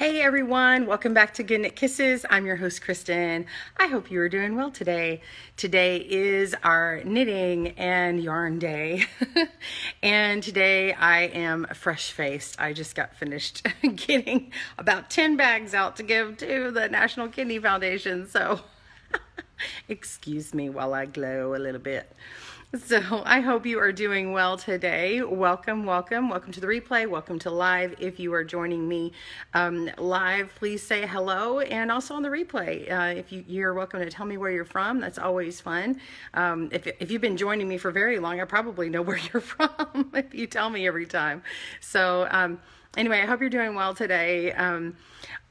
Hey everyone, welcome back to Good Knit Kisses. I'm your host Kristen. I hope you are doing well today. Today is our knitting and yarn day. And today I am fresh-faced. I just got finished getting about 10 bags out to give to the National Kidney Foundation. So excuse me while I glow a little bit. So I hope you are doing well today. Welcome to the replay. Welcome to live. If you are joining me live, please say hello. And also on the replay, if you're welcome to tell me where you're from. That's always fun. If you've been joining me for very long, I probably know where you're from if you tell me every time. So anyway, I hope you're doing well today.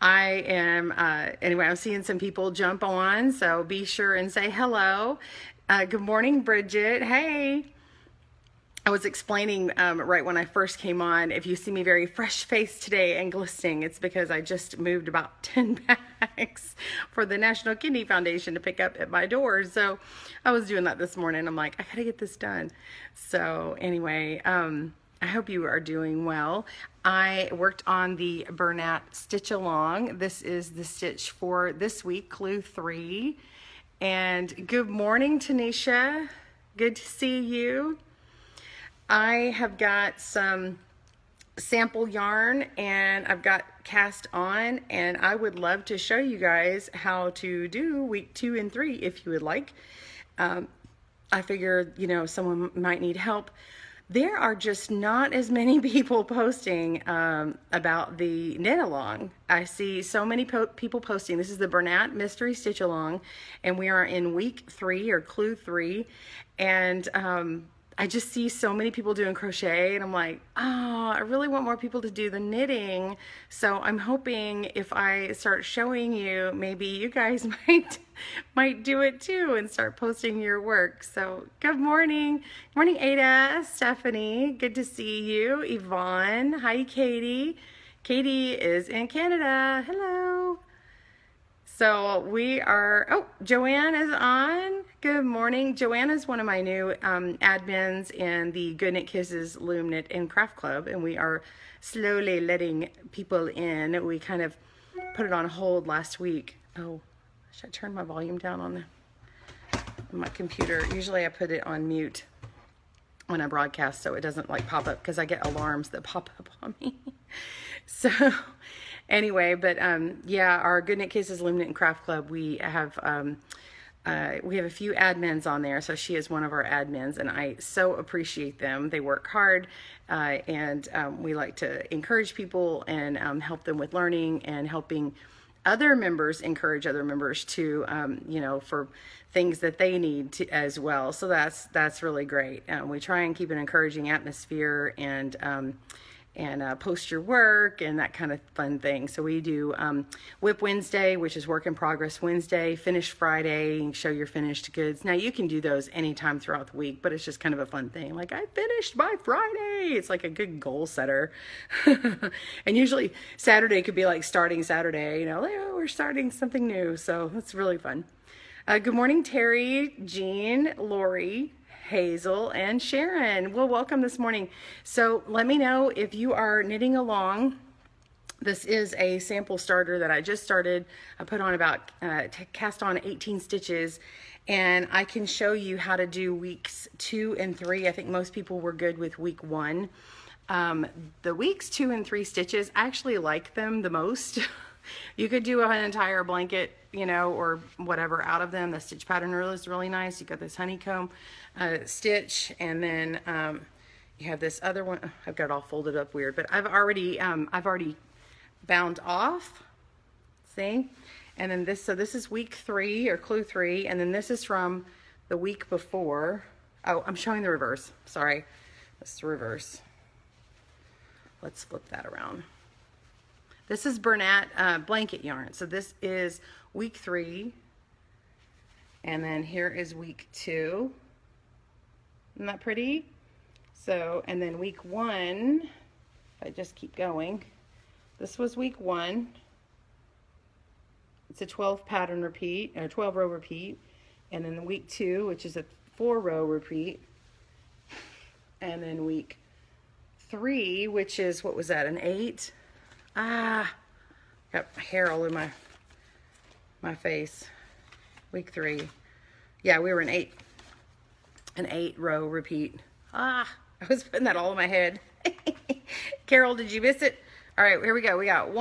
Anyway, I'm seeing some people jump on, so be sure and say hello. Good morning, Bridget. Hey. I was explaining right when I first came on, if you see me very fresh-faced today and glistening, it's because I just moved about 10 bags for the National Kidney Foundation to pick up at my door. So I was doing that this morning. I'm like, I gotta get this done. So anyway, I hope you are doing well. I worked on the Bernat Stitch Along. This is the stitch for this week, Clue 3. And good morning, Tanisha. Good to see you. I have got some sample yarn and I've got cast on, and I would love to show you guys how to do week 2 and 3 if you would like. I figured, you know, someone might need help. There are just not as many people posting about the knit along. I see so many people posting. This is the Bernat Mystery Stitch Along, and we are in week 3 or Clue 3. And I just see so many people doing crochet, and I'm like, oh, I really want more people to do the knitting. So I'm hoping if I start showing you, maybe you guys might do it too and start posting your work. So good morning. Good morning, Ada, Stephanie. Good to see you. Yvonne. Hi, Katie. Katie is in Canada. Hello. So we are, oh, Joanne is on. Good morning. Joanne is one of my new admins in the Good Knit Kisses Loom Knit and Craft Club, and we are slowly letting people in. We kind of put it on hold last week. Oh, should I turn my volume down on my computer? Usually I put it on mute when I broadcast so it doesn't like pop up, because I get alarms that pop up on me. So anyway, but yeah, our Good Knit Kisses Loom Knit and Craft Club, we have a few admins on there. So she is one of our admins, and I so appreciate them. They work hard, and we like to encourage people and help them with learning and helping other members encourage other members to, you know, for things that they need to as well. So that's really great. We try and keep an encouraging atmosphere and post your work and that kind of fun thing. So we do Whip Wednesday, which is Work in Progress Wednesday, Finish Friday, show your finished goods. Now you can do those anytime throughout the week, but it's just kind of a fun thing. Like, I finished by Friday. It's like a good goal setter. And usually Saturday could be like starting Saturday, you know, like, oh, we're starting something new. So it's really fun. Good morning, Terry, Jean, Lori, Hazel, and Sharon. Well, welcome this morning. So let me know if you are knitting along. This is a sample starter that I just started. I put on about, cast on 18 stitches, and I can show you how to do weeks 2 and 3. I think most people were good with week 1. The weeks 2 and 3 stitches, I actually like them the most. You could do an entire blanket, you know, or whatever out of them. The stitch pattern is really nice. You got this honeycomb stitch, and then you have this other one. I've got it all folded up weird, but I've already bound off. See, and then this. So this is week 3 or Clue 3, and then this is from the week before. Oh, I'm showing the reverse. Sorry, this is the reverse. Let's flip that around. This is Bernat blanket yarn. So this is week 3. And then here is week 2. Isn't that pretty? So, and then week 1, if I just keep going, this was week 1. It's a 12 pattern repeat, or 12 row repeat. And then week 2, which is a 4 row repeat. And then week 3, which is, what was that, an 8? Got hair all in my face. Week 3. Yeah, we were an 8 row repeat. I was putting that all in my head. Carol, did you miss it? All right, here we go. We got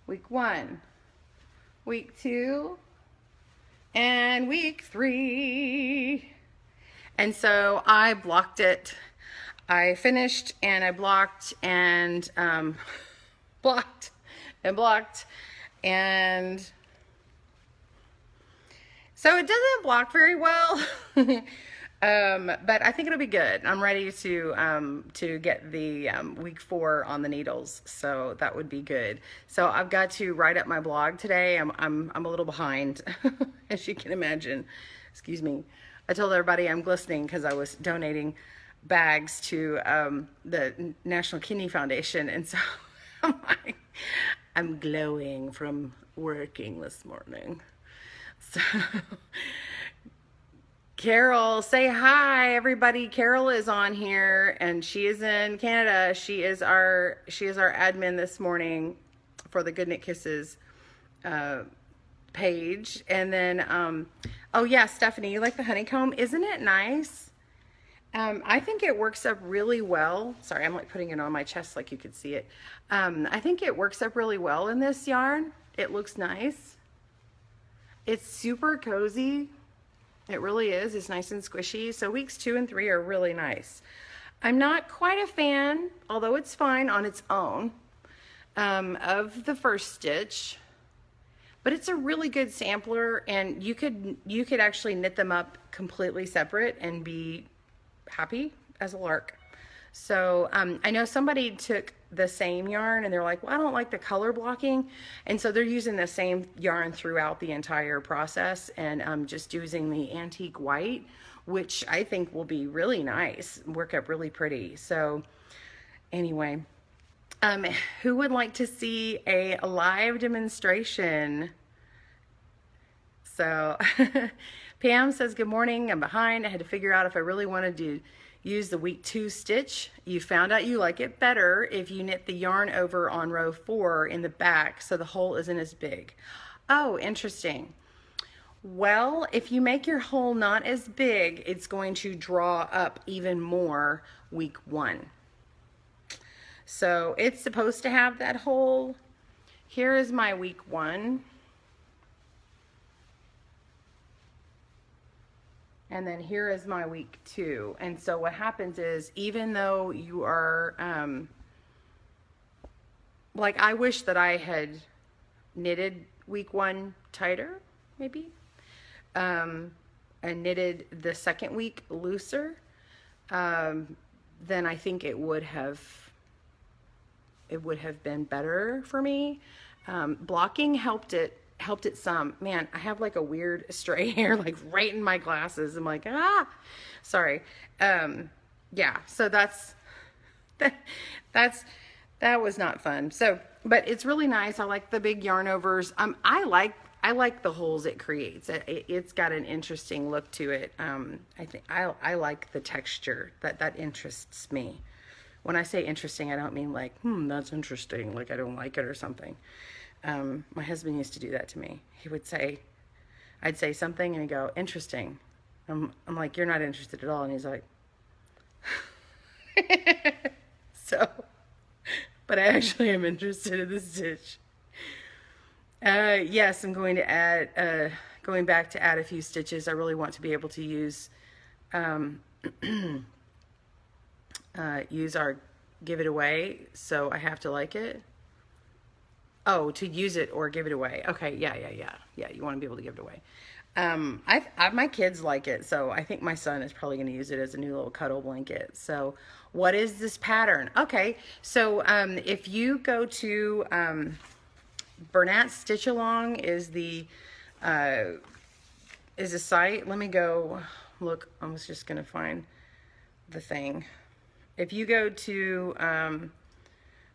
week 1, week 2, and week 3. And so I blocked it. I finished and I blocked and blocked and blocked, and so it doesn't block very well. But I think it'll be good. I'm ready to get the week 4 on the needles, so that would be good. So I've got to write up my blog today. I'm a little behind, as you can imagine. Excuse me. I told everybody I'm glistening because I was donating bags to the National Kidney Foundation, and so I'm glowing from working this morning. So Carol, say hi, everybody. Carol is on here, and she is in Canada. She is our admin this morning for the Good Knit Kisses page. And then, oh yeah, Stephanie, you like the honeycomb? Isn't it nice? I think it works up really well. Sorry, I'm like putting it on my chest like you could see it. I think it works up really well in this yarn. It looks nice. It's super cozy. It really is. It's nice and squishy. So weeks 2 and 3 are really nice. I'm not quite a fan, although it's fine on its own, of the first stitch. But it's a really good sampler, and you could actually knit them up completely separate and be happy as a lark. So I know somebody took the same yarn and they're like, well, I don't like the color blocking, and so they're using the same yarn throughout the entire process, and just using the antique white, which I think will be really nice, work up really pretty. So anyway, who would like to see a live demonstration? So Pam says, good morning, I'm behind. I had to figure out if I really wanted to use the week 2 stitch. You found out you like it better if you knit the yarn over on row 4 in the back so the hole isn't as big. Oh, interesting. Well, if you make your hole not as big, it's going to draw up even more week 1. So it's supposed to have that hole. Here is my week 1. And then here is my week 2. And so what happens is, even though you are, like, I wish that I had knitted week 1 tighter, maybe, and knitted the second week looser, then I think it would have been better for me. Blocking helped it some. Man, I have like a weird stray hair like right in my glasses. I'm like, sorry. Yeah, so that was not fun. So, but it's really nice. I like the big yarn overs. I like the holes it creates. It's got an interesting look to it. I think I like the texture. That interests me. When I say interesting, I don't mean like, that's interesting, like I don't like it or something. My husband used to do that to me. He would say, I'd say something and he'd go, interesting. I'm like, you're not interested at all. And he's like, so, but I actually am interested in this stitch. Yes, I'm going to add, going back to add a few stitches. I really want to be able to use, use our give it away. So I have to like it. Oh, to use it or give it away. Okay, yeah. You want to be able to give it away. My kids like it, so I think my son is probably going to use it as a new little cuddle blanket. So, what is this pattern? Okay, so if you go to Bernat Stitch Along is the site. Let me go look. I was just going to find the thing. If you go to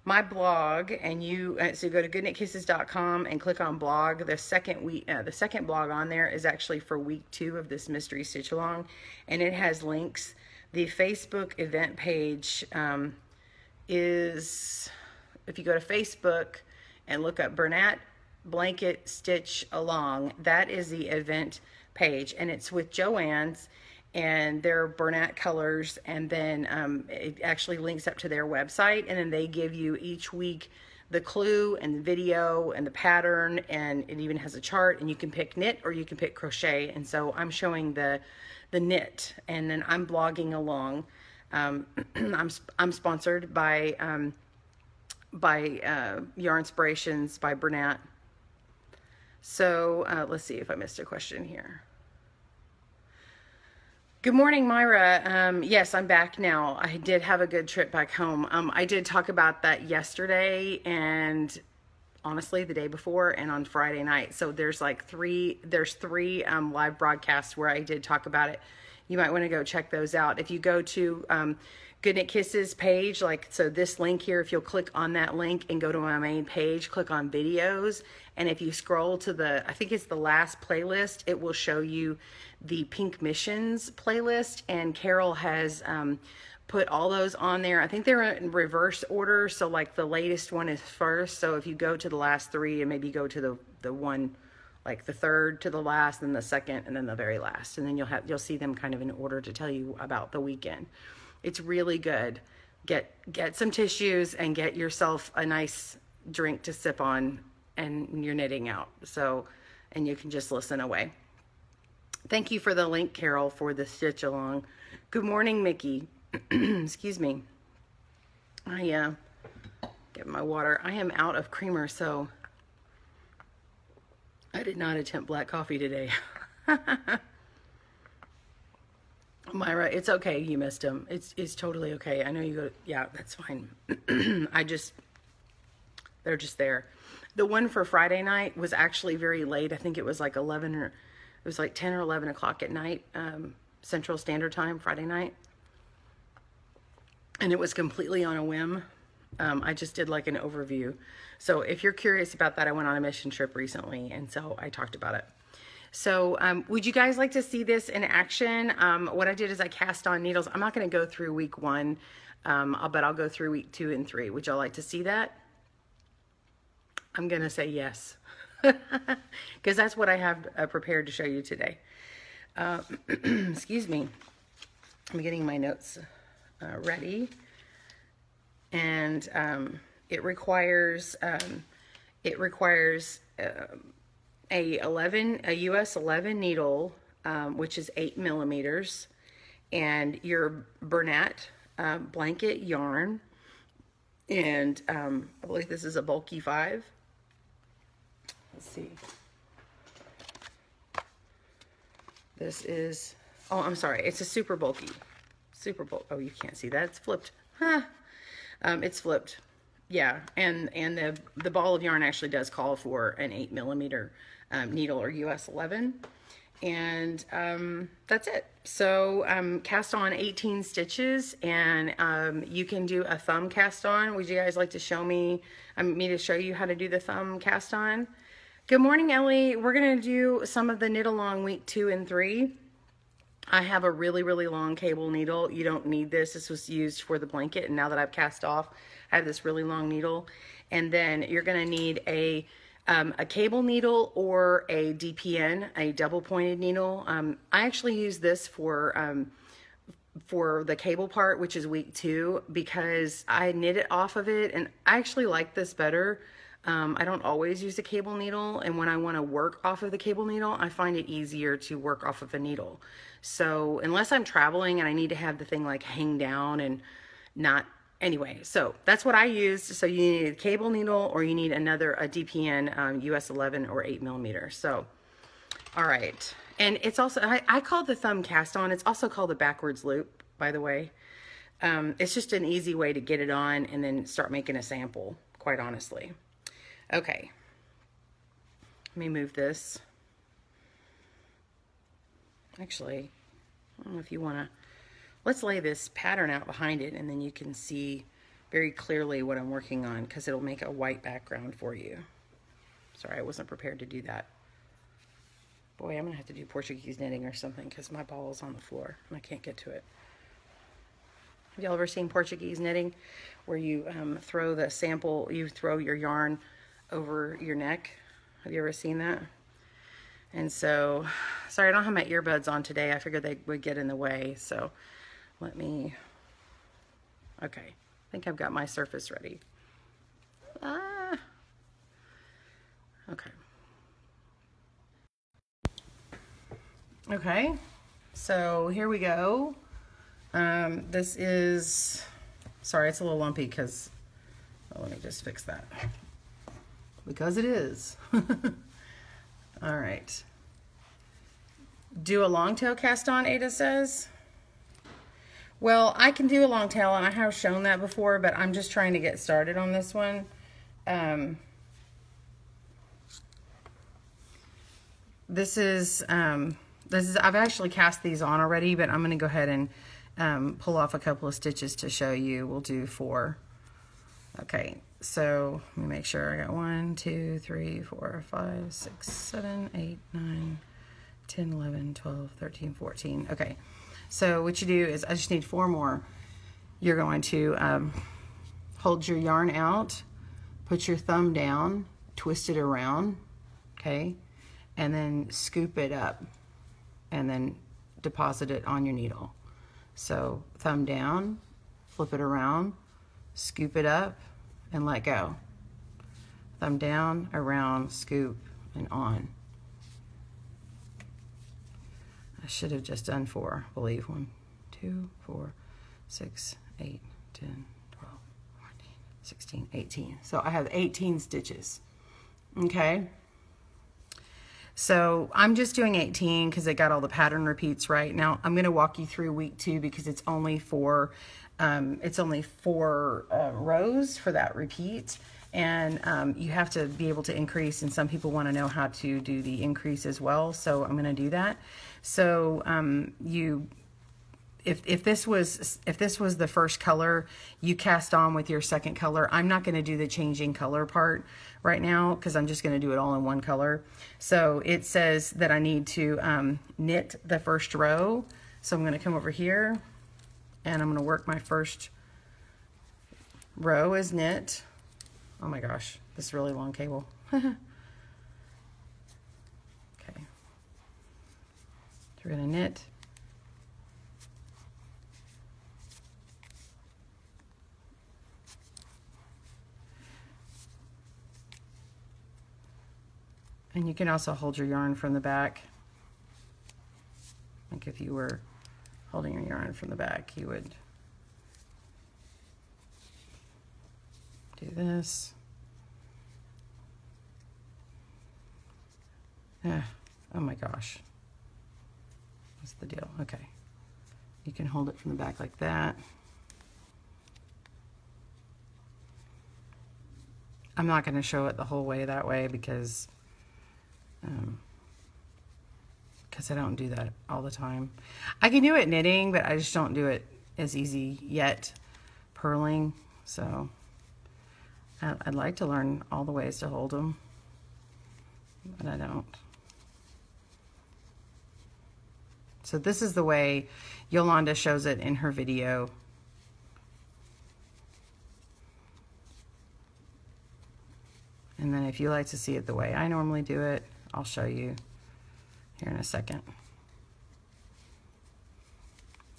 my blog, and you so go to goodknitkisses.com and click on blog. The second blog on there is actually for week 2 of this mystery stitch along, and it has links. The Facebook event page is, if you go to Facebook, and look up Bernat Blanket Stitch Along. That is the event page, and it's with Joann's, and their Bernat colors, and then it actually links up to their website, and then they give you each week the clue and the video and the pattern, and it even has a chart, and you can pick knit or you can pick crochet. And so I'm showing the knit, and then I'm blogging along. I'm sponsored by Yarn Inspirations by Bernat. So let's see if I missed a question here. Good morning, Myra. Yes, I'm back now. I did have a good trip back home. I did talk about that yesterday and honestly the day before and on Friday night. So there's three live broadcasts where I did talk about it. You might want to go check those out. If you go to Good Knit Kisses page, so this link here, if you'll click on that link and go to my main page, click on videos, and if you scroll to I think it's the last playlist, it will show you the Pink Missions playlist, and Carol has put all those on there. I think they're in reverse order, so the latest one is first. So if you go to the last three and maybe go to the one, the third to the last, then the second, and then the very last, and then you'll see them kind of in order to tell you about the weekend. It's really good. Get some tissues and get yourself a nice drink to sip on, and you're knitting out. So, and you can just listen away. Thank you for the link, Carol, for the stitch along. Good morning, Mickey. Excuse me. I get my water. I am out of creamer, so I did not attempt black coffee today. Myra, it's okay. You missed them. It's totally okay. I know you go. Yeah, that's fine. They're just there. The one for Friday night was actually very late. I think it was 11 or it was 10 or 11 o'clock at night, Central Standard Time, Friday night. And it was completely on a whim. I just did an overview. So if you're curious about that, I went on a mission trip recently, and so I talked about it. So would you guys like to see this in action? What I did is I cast on needles. I'm not going to go through week 1, but I'll go through week 2 and 3. Would y'all like to see that? I'm going to say yes, because that's what I have prepared to show you today. Excuse me. I'm getting my notes ready, and it requires a US 11 needle, which is 8 millimeters, and your Bernat blanket yarn, and I believe this is a bulky 5. Let's see. This is, oh, I'm sorry, it's a super bulky. Oh, you can't see that. It's flipped. Huh. It's flipped. Yeah, and the ball of yarn actually does call for an 8 millimeter needle, or US 11, and that's it. So cast on 18 stitches, and you can do a thumb cast on. Would you guys like to show me to show you how to do the thumb cast on? Good morning, Ellie. We're gonna do some of the knit along week 2 and 3. I have a really, really long cable needle. You don't need this. This was used for the blanket, and now that I've cast off, I have this really long needle. And then you're gonna need a cable needle or a DPN, a double pointed needle. I actually use this for the cable part, which is week 2, because I knit it off of it, and I actually like this better. I don't always use a cable needle, and when I want to work off of the cable needle, I find it easier to work off of a needle. So unless I'm traveling and I need to have the thing hang down and not, anyway, so that's what I used. So you need a cable needle, or you need a DPN US 11 or 8 millimeter. So, all right. And it's also, I call the thumb cast on. It's also called the backwards loop, by the way. It's just an easy way to get it on and then start making a sample, quite honestly. Okay, let me move this. Actually, I don't know if you want to, let's lay this pattern out behind it, and then you can see very clearly what I'm working on, because it'll make a white background for you. Sorry, I wasn't prepared to do that. Boy, I'm going to have to do Portuguese knitting or something, because my ball is on the floor and I can't get to it. Have y'all ever seen Portuguese knitting, where you throw the sample, you throw your yarn over your neck. Have you ever seen that? And so, sorry, I don't have my earbuds on today. I figured they would get in the way. So let me, okay. I think I've got my surface ready. Okay. Okay, so here we go. This is, sorry, it's a little lumpy because, oh, let me just fix that. Because it is. All right. Do a long tail cast on, Ada says. Well, I can do a long tail, and I have shown that before, but I'm just trying to get started on this one. This is, I've actually cast these on already, but I'm going to go ahead and pull off a couple of stitches to show you. We'll do 4. Okay, so let me make sure I got 1, 2, 3, 4, 5, 6, 7, 8, 9, 10, 11, 12, 13, 14. Okay, so what you do is I just need 4 more. You're going to hold your yarn out, put your thumb down, twist it around, okay, and then scoop it up and then deposit it on your needle. So thumb down, flip it around, scoop it up, and let go. Thumb down, around, scoop, and on. I should have just done 4, I believe. 1, 2, 4, 6, 8, 10, 12, 14, 16, 18. So I have 18 stitches. Okay. So I'm just doing 18 because I got all the pattern repeats right. Now I'm going to walk you through week 2 because it's only 4 rows for that repeat, and you have to be able to increase, and some people want to know how to do the increase as well, so I'm going to do that. So if this was the first color, you cast on with your second color. I'm not going to do the changing color part right now because I'm just going to do it all in one color. So it says that I need to knit the first row. So I'm going to come over here and I'm going to work my first row as knit. Oh my gosh, this is really long cable. Okay. So we're going to knit. And you can also hold your yarn from the back. Like if you were holding your yarn from the back, you would do this. Oh my gosh. What's the deal? Okay. You can hold it from the back like that. I'm not going to show it the whole way that way because I don't do that all the time. I can do it knitting, but I just don't do it as easy yet purling. So I'd like to learn all the ways to hold them, but I don't. So this is the way Yolanda shows it in her video. And then if you like to see it the way I normally do it, I'll show you here in a second.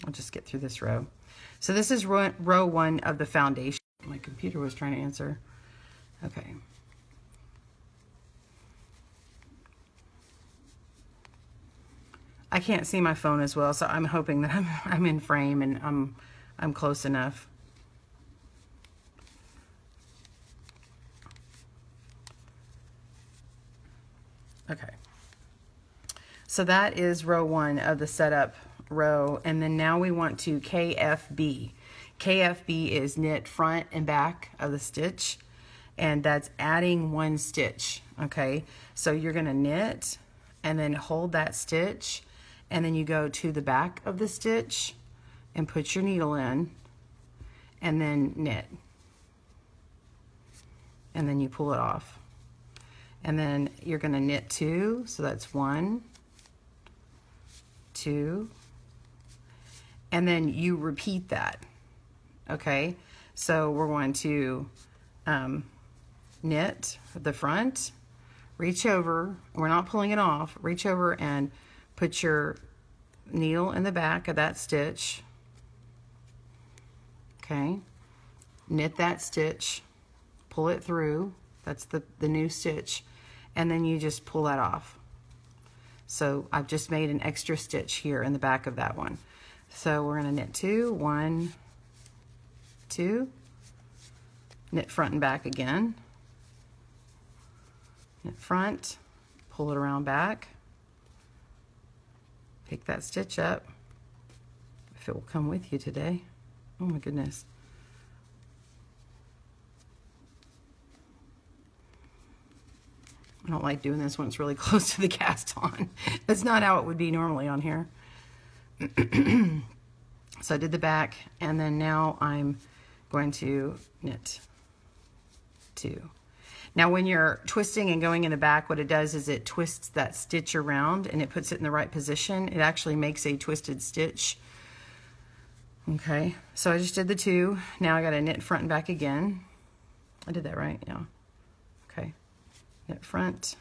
I'll just get through this row. So this is row 1 of the foundation. My computer was trying to answer. Okay. I can't see my phone as well, so I'm hoping that I'm in frame and I'm close enough. Okay. So that is row 1 of the setup row, and then now we want to KFB. KFB is knit front and back of the stitch, and that's adding 1 stitch. Okay, so you're going to knit and then hold that stitch, and then you go to the back of the stitch and put your needle in and then knit, and then you pull it off, and then you're going to knit 2, so that's 1, 2, and then you repeat that. Okay, so we're going to knit the front, reach over, we're not pulling it off, reach over and put your needle in the back of that stitch. Okay, knit that stitch, pull it through, that's the new stitch, and then you just pull that off. So I've just made an extra stitch here in the back of that one. So we're gonna knit 2, 1, 2, knit front and back again, knit front, pull it around back, pick that stitch up, if it will come with you today. Oh my goodness. I don't like doing this when it's really close to the cast on. That's not how it would be normally on here. So I did the back, and then now I'm going to knit 2. Now when you're twisting and going in the back, what it does is it twists that stitch around and it puts it in the right position. It actually makes a twisted stitch. Okay, so I just did the 2. Now I got to knit front and back again. I did that right, yeah. Okay, knit front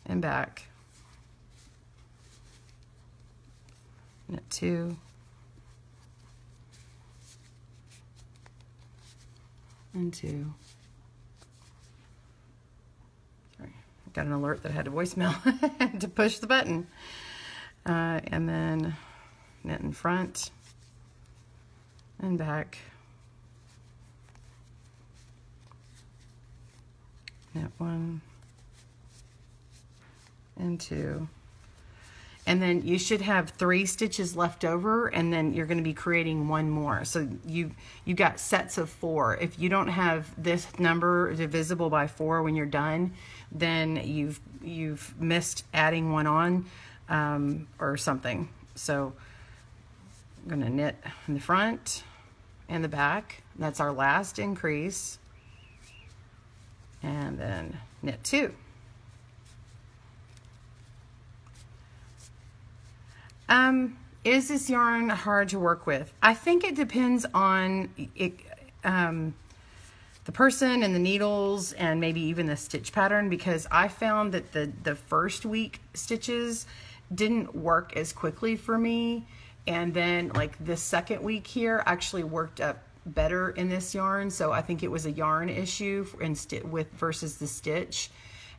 and back. Knit 2. And 2. Sorry, I got an alert that I had a voicemail to push the button. And then knit in front and back, knit 1 and 2, and then you should have 3 stitches left over, and then you're going to be creating 1 more. So you got sets of 4. If you don't have this number divisible by 4 when you're done, then you've missed adding 1 on or something. So I'm going to knit in the front and the back. That's our last increase. And then knit 2. Is this yarn hard to work with? I think it depends on it, the person and the needles and maybe even the stitch pattern, because I found that the first week stitches didn't work as quickly for me. And then like the second week here actually worked up better in this yarn. So I think it was a yarn issue with versus the stitch.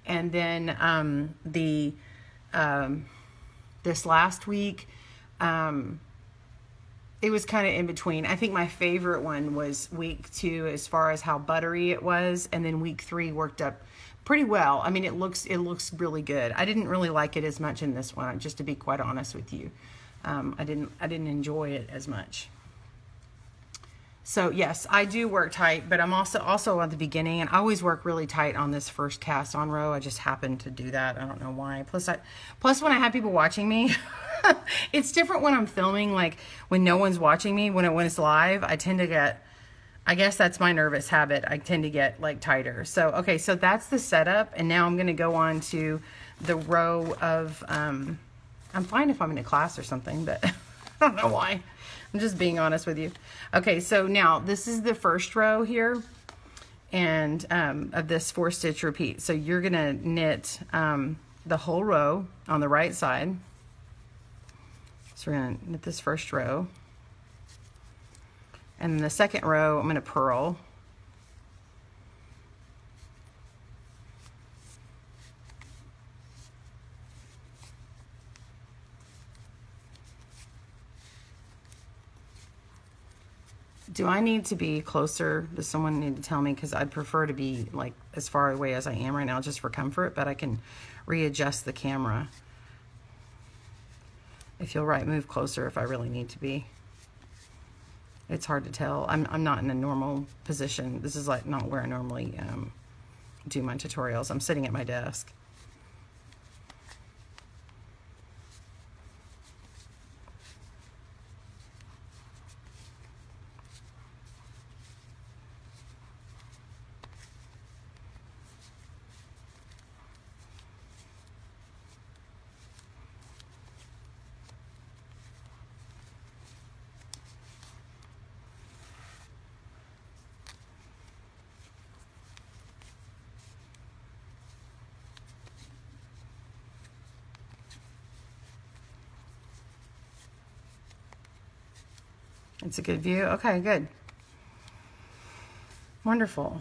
And then this last week, it was kind of in between. I think my favorite one was week 2 as far as how buttery it was, and then week 3 worked up pretty well. I mean, it looks really good. I didn't really like it as much in this one, just to be quite honest with you. I didn't enjoy it as much. So yes, I do work tight, but I'm also at the beginning, and I always work really tight on this first cast on row. I just happen to do that. I don't know why. Plus when I have people watching me, it's different when I'm filming, like when no one's watching me, when it's live, I tend to get, I guess that's my nervous habit. I tend to get like tighter. So, okay, so that's the setup. And now I'm going to go on to the row of, I'm fine if I'm in a class or something, but I don't know why. I'm just being honest with you. Okay, so now this is the first row here, and of this 4-stitch repeat. So you're gonna knit the whole row on the right side. So we're gonna knit this first row, and then the second row I'm gonna purl. Do I need to be closer? Does someone need to tell me? Because I'd prefer to be like as far away as I am right now just for comfort, but I can readjust the camera. If you'll move closer if I really need to be. It's hard to tell. I'm not in a normal position. This is like not where I normally do my tutorials. I'm sitting at my desk. It's a good view. Okay, good. Wonderful.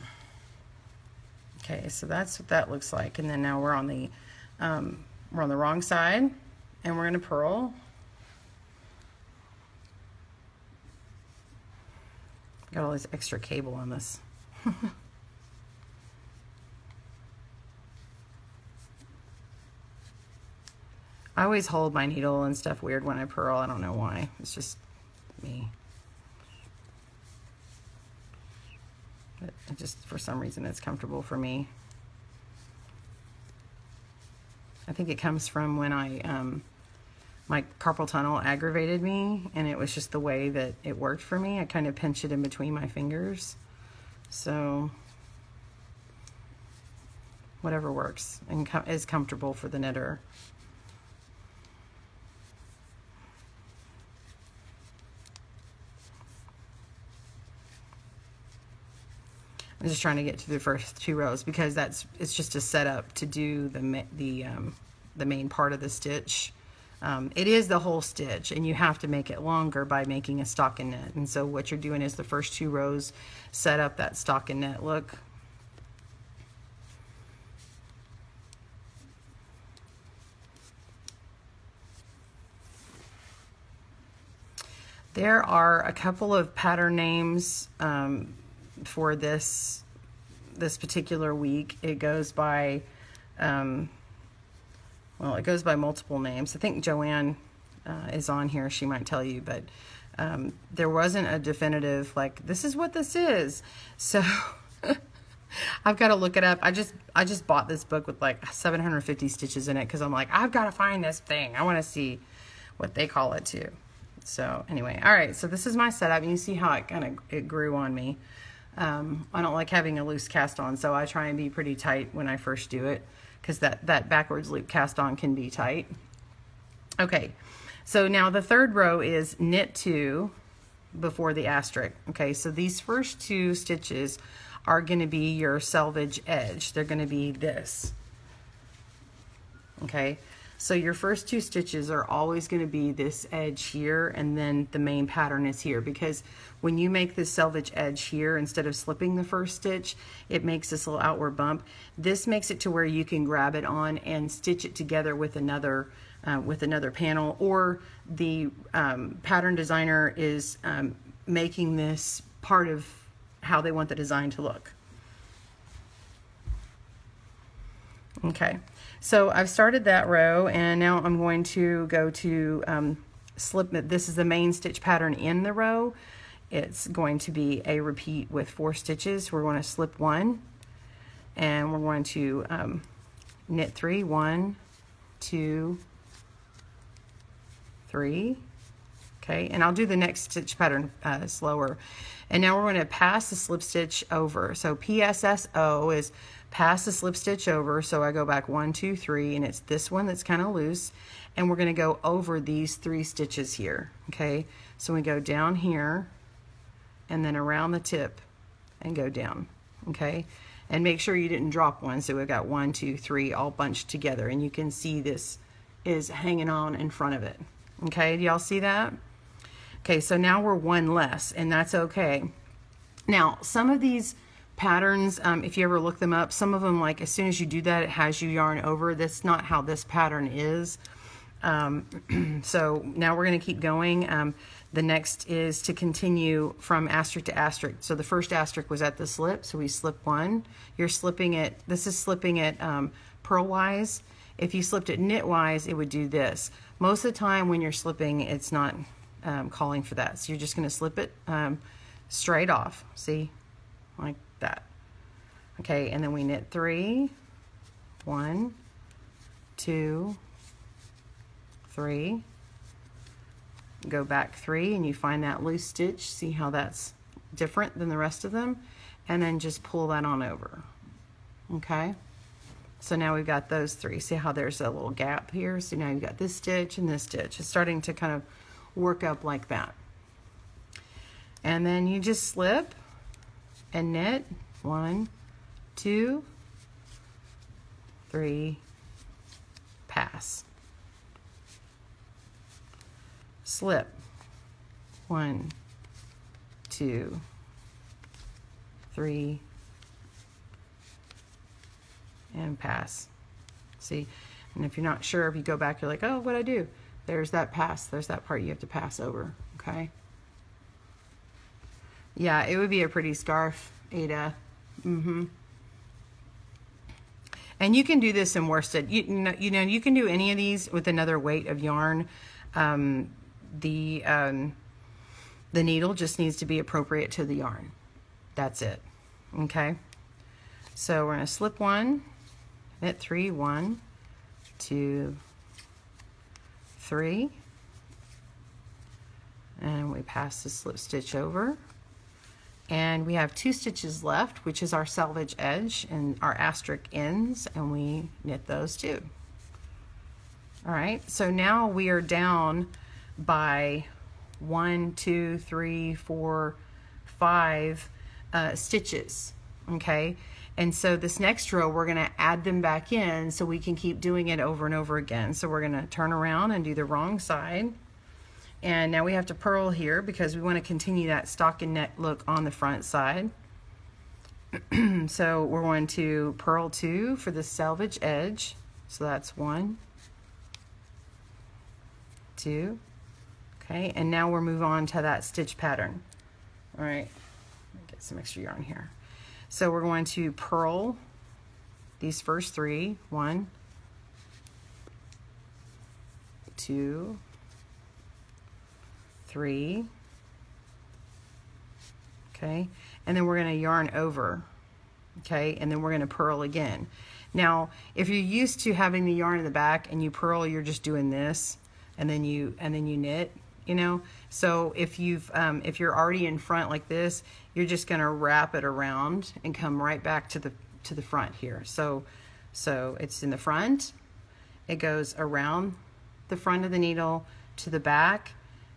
Okay, so that's what that looks like. And then now we're on the wrong side, and we're going to purl. Got all this extra cable on this. I always hold my needle and stuff weird when I purl. I don't know why. It's just me. But it just, for some reason, it's comfortable for me. I think it comes from when my carpal tunnel aggravated me, and it was just the way that it worked for me. I kind of pinch it in between my fingers. So whatever works and is comfortable for the knitter. I'm just trying to get to the first 2 rows because it's just a setup to do the main part of the stitch. It is the whole stitch, and you have to make it longer by making a stockinette. And so what you're doing is the first 2 rows set up that stockinette look. There are a couple of pattern names for this particular week. It goes by well, it goes by multiple names. I think Joanne is on here. She might tell you, but there wasn't a definitive, like, this is what this is. So I've got to look it up. I just bought this book with like 750 stitches in it because I'm like, I've got to find this thing. I want to see what they call it too. So anyway, all right, so this is my setup, and you see how it grew on me. I don't like having a loose cast on, so I try and be pretty tight when I first do it, because that backwards loop cast on can be tight. Okay, so now the 3rd row is knit 2 before the asterisk. Okay, so these first 2 stitches are going to be your selvage edge. They're going to be this. Okay, so your first 2 stitches are always going to be this edge here, and then the main pattern is here, because when you make this selvage edge here, instead of slipping the first stitch, it makes this little outward bump. This makes it to where you can grab it on and stitch it together with another panel, or the pattern designer is making this part of how they want the design to look. Okay, so I've started that row, and now I'm going to go to slip. This is the main stitch pattern in the row. It's going to be a repeat with 4 stitches. We're going to slip 1, and we're going to knit 3. 1, 2, 3. Okay, and I'll do the next stitch pattern slower. And now we're going to pass the slip stitch over. So PSSO is pass the slip stitch over. So I go back 1, 2, 3, and it's this one that's kind of loose. And we're going to go over these 3 stitches here. Okay, so we go down here and then around the tip and go down. Okay, and make sure you didn't drop one. So we've got 1, 2, 3 all bunched together, and you can see this is hanging on in front of it. Okay, do y'all see that? Okay, so now we're 1 less, and that's okay. Now, some of these patterns, if you ever look them up, some of them, like, as soon as you do that, it has you yarn over. That's not how this pattern is. So now we're going to keep going. The next is to continue from asterisk to asterisk. So the first asterisk was at the slip, so we slip 1. You're slipping it, this is slipping it purlwise. If you slipped it knitwise, it would do this. Most of the time when you're slipping, it's not calling for that. So you're just going to slip it straight off, see, like that. Okay, and then we knit 3, 1, 2, 3, go back 3, and you find that loose stitch. See how that's different than the rest of them, and then just pull that on over. Okay, so now we've got those 3. See how there's a little gap here? So now you've got this stitch and this stitch. It's starting to kind of work up like that. And then you just slip and knit 1, 2, 3, pass, slip 1, 2, 3, and pass. See, and if you're not sure, if you go back, you're like, oh, what'd I do? There's that pass. There's that part you have to pass over. Okay. Yeah, it would be a pretty scarf, Ada. And you can do this in worsted. You know, you can do any of these with another weight of yarn. The needle just needs to be appropriate to the yarn. That's it. Okay. So we're going to slip one, knit 3, 1, 2, 3, and we pass the slip stitch over. And we have 2 stitches left, which is our selvage edge and our asterisk ends, and we knit those 2. All right, so now we are down by 1, 2, 3, 4, 5 stitches, okay? And so this next row, we're gonna add them back in so we can keep doing it over and over again. So we're gonna turn around and do the wrong side. And now we have to purl here because we want to continue that stockinette look on the front side. So we're going to purl 2 for the selvage edge. So that's 1, 2. Okay, and now we'll move on to that stitch pattern. All right, let me get some extra yarn here. So we're going to purl these first 3, 1, 2, 3, okay, and then we're going to yarn over, okay, and then we're going to purl again. Now, if you're used to having the yarn in the back and you purl, you're just doing this, and then you knit, you know. So if you're already in front like this, you're just going to wrap it around and come right back to the front here. So it's in the front, it goes around the front of the needle to the back,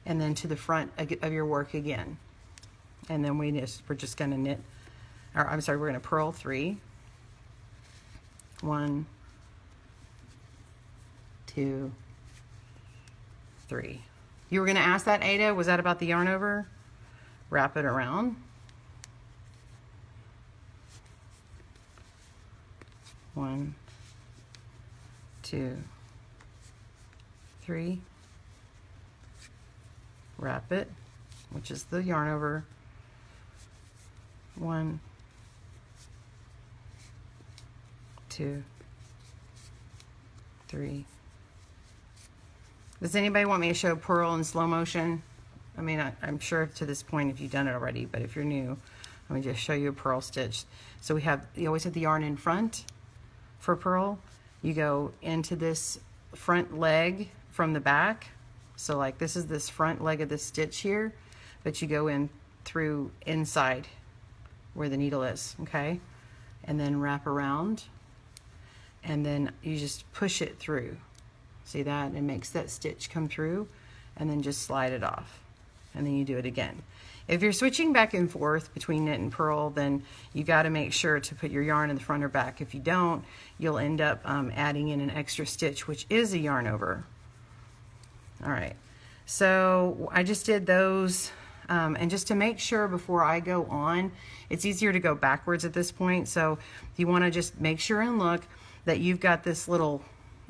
and then to the front of your work again. And then we're just going to knit, or I'm sorry, we're going to purl 3, 1, 2, 3. You were going to ask that, Ada? Was that about the yarn over? Wrap it around. 1, 2, 3. Wrap it, which is the yarn over. 1, 2, 3. Does anybody want me to show purl in slow motion? I mean, I'm sure to this point if you've done it already, but if you're new, let me just show you a purl stitch. So you always have the yarn in front for purl. You go into this front leg from the back. So like this is this front leg of the stitch here, but you go in through inside where the needle is, okay? And then wrap around, and then you just push it through. See that? It makes that stitch come through, and then just slide it off. And then you do it again. If you're switching back and forth between knit and purl, then you gotta make sure to put your yarn in the front or back. If you don't, you'll end up adding in an extra stitch, which is a yarn over. All right, so I just did those, and just to make sure before I go on, it's easier to go backwards at this point. So you want to just make sure and look that you've got this little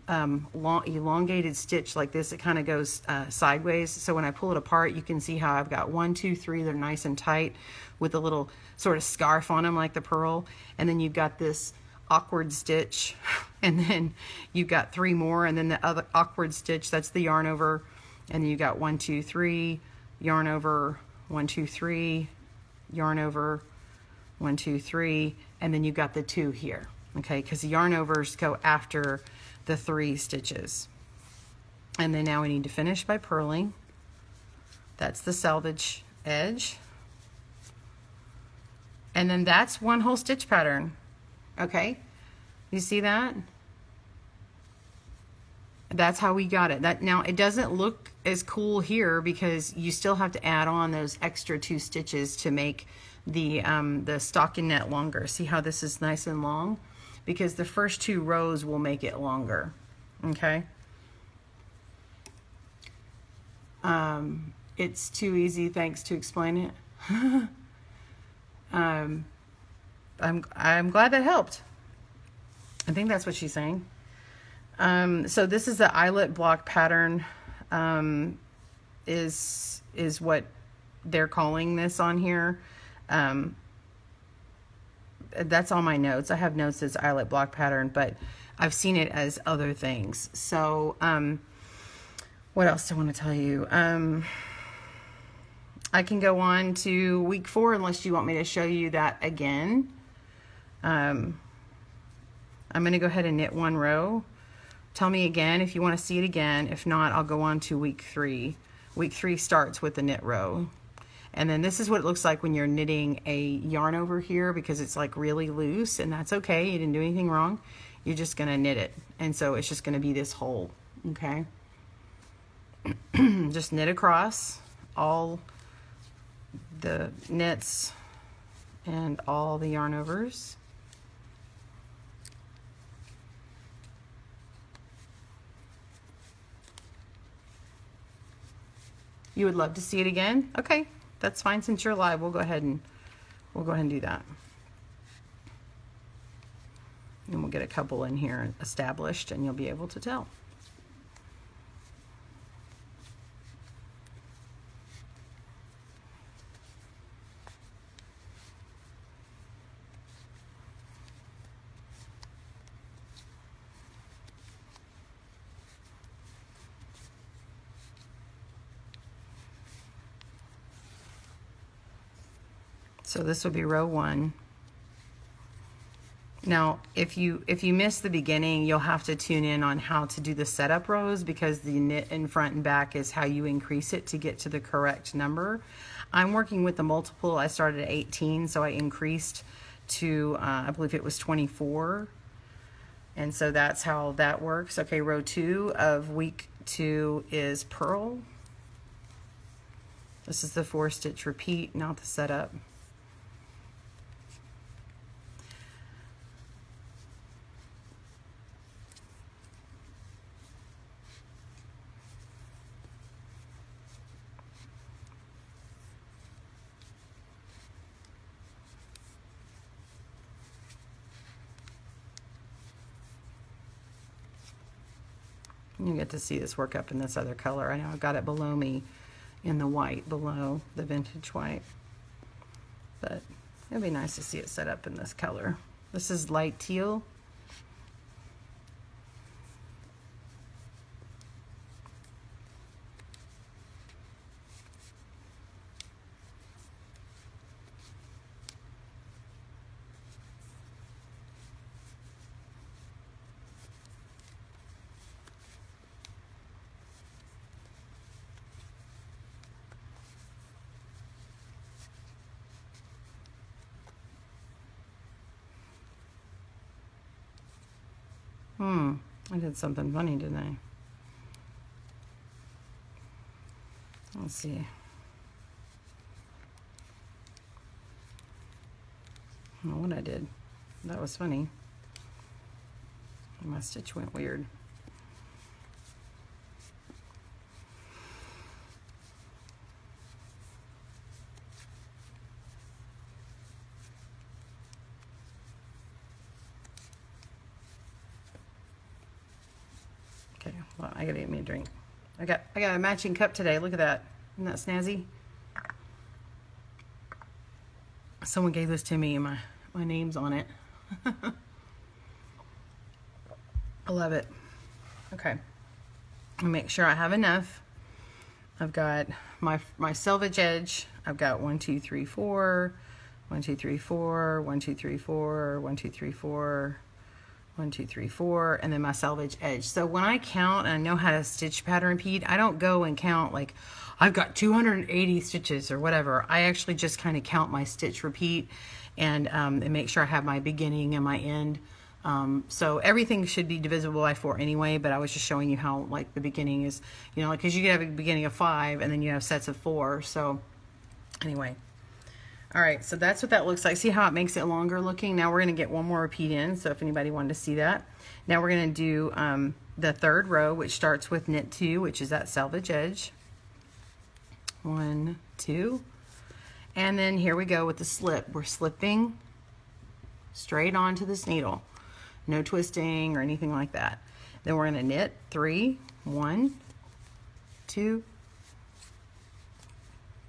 long elongated stitch like this. It kind of goes sideways. So when I pull it apart, you can see how I've got 1, 2, 3. They're nice and tight with a little sort of scarf on them like the purl, and then you've got this awkward stitch, and then you've got 3 more, and then the other awkward stitch, that's the yarn over, and then you got 1, 2, 3, yarn over, 1, 2, 3, yarn over, 1, 2, 3, and then you've got the 2 here, okay, because the yarn overs go after the 3 stitches. And then now we need to finish by purling. That's the selvage edge, and then that's one whole stitch pattern. Okay, you see that? That's how we got it. That now it doesn't look as cool here because you still have to add on those extra 2 stitches to make the stockinette longer. See how this is nice and long? Because the first 2 rows will make it longer. Okay. It's too easy, thanks, to explain it. I'm glad that helped. I think that's what she's saying. So this is the eyelet block pattern, is what they're calling this on here. That's on my notes. I have notes as eyelet block pattern, but I've seen it as other things. So, what else do I want to tell you? I can go on to week 4 unless you want me to show you that again. I'm going to go ahead and knit 1 row. Tell me again if you want to see it again. If not, I'll go on to week 3. Week 3 starts with the knit row. And then this is what it looks like when you're knitting a yarn over here, because it's like really loose, and that's okay. You didn't do anything wrong. You're just going to knit it. And so it's just going to be this hole, okay? Just knit across all the knits and all the yarn overs. You would love to see it again? Okay, that's fine. Since you're live, we'll go ahead and do that. And we'll get a couple in here established, and you'll be able to tell. So this will be row 1. Now, if you miss the beginning, you'll have to tune in on how to do the setup rows, because the knit in front and back is how you increase it to get to the correct number. I'm working with the multiple. I started at 18, so I increased to, I believe it was 24. And so that's how that works. Okay, row 2 of week 2 is purl. This is the 4-stitch repeat, not the setup. You get to see this work up in this other color. I know I've got it below me in the white, below the vintage white. But it'd be nice to see it set up in this color. This is light teal. I did something funny, didn't I? Let's see. I don't know what I did. That was funny. My stitch went weird. Okay, well, I gotta get me a drink. I got a matching cup today. Look at that. Isn't that snazzy? Someone gave this to me and my name's on it. I love it. Okay. I'll make sure I have enough. I've got my selvage edge. I've got 1, 2, 3, 4, 1, 2, 3, 4, 1, 2, 3, 4, 1, 2, 3, 4, 1, 2, 3, 4, and then my selvage edge. So when I count and I know how to stitch pattern repeat, I don't go and count like I've got 280 stitches or whatever. I actually just kind of count my stitch repeat and make sure I have my beginning and my end. So everything should be divisible by 4 anyway, but I was just showing you how like the beginning is, you know, because you could have a beginning of 5 and then you have sets of 4. So anyway. All right, so that's what that looks like. See how it makes it longer looking? Now we're going to get one more repeat in, so if anybody wanted to see that. Now we're going to do the 3rd row, which starts with knit 2, which is that selvage edge. 1, 2. And then here we go with the slip. We're slipping straight onto this needle. No twisting or anything like that. Then we're going to knit 3, 1, 2,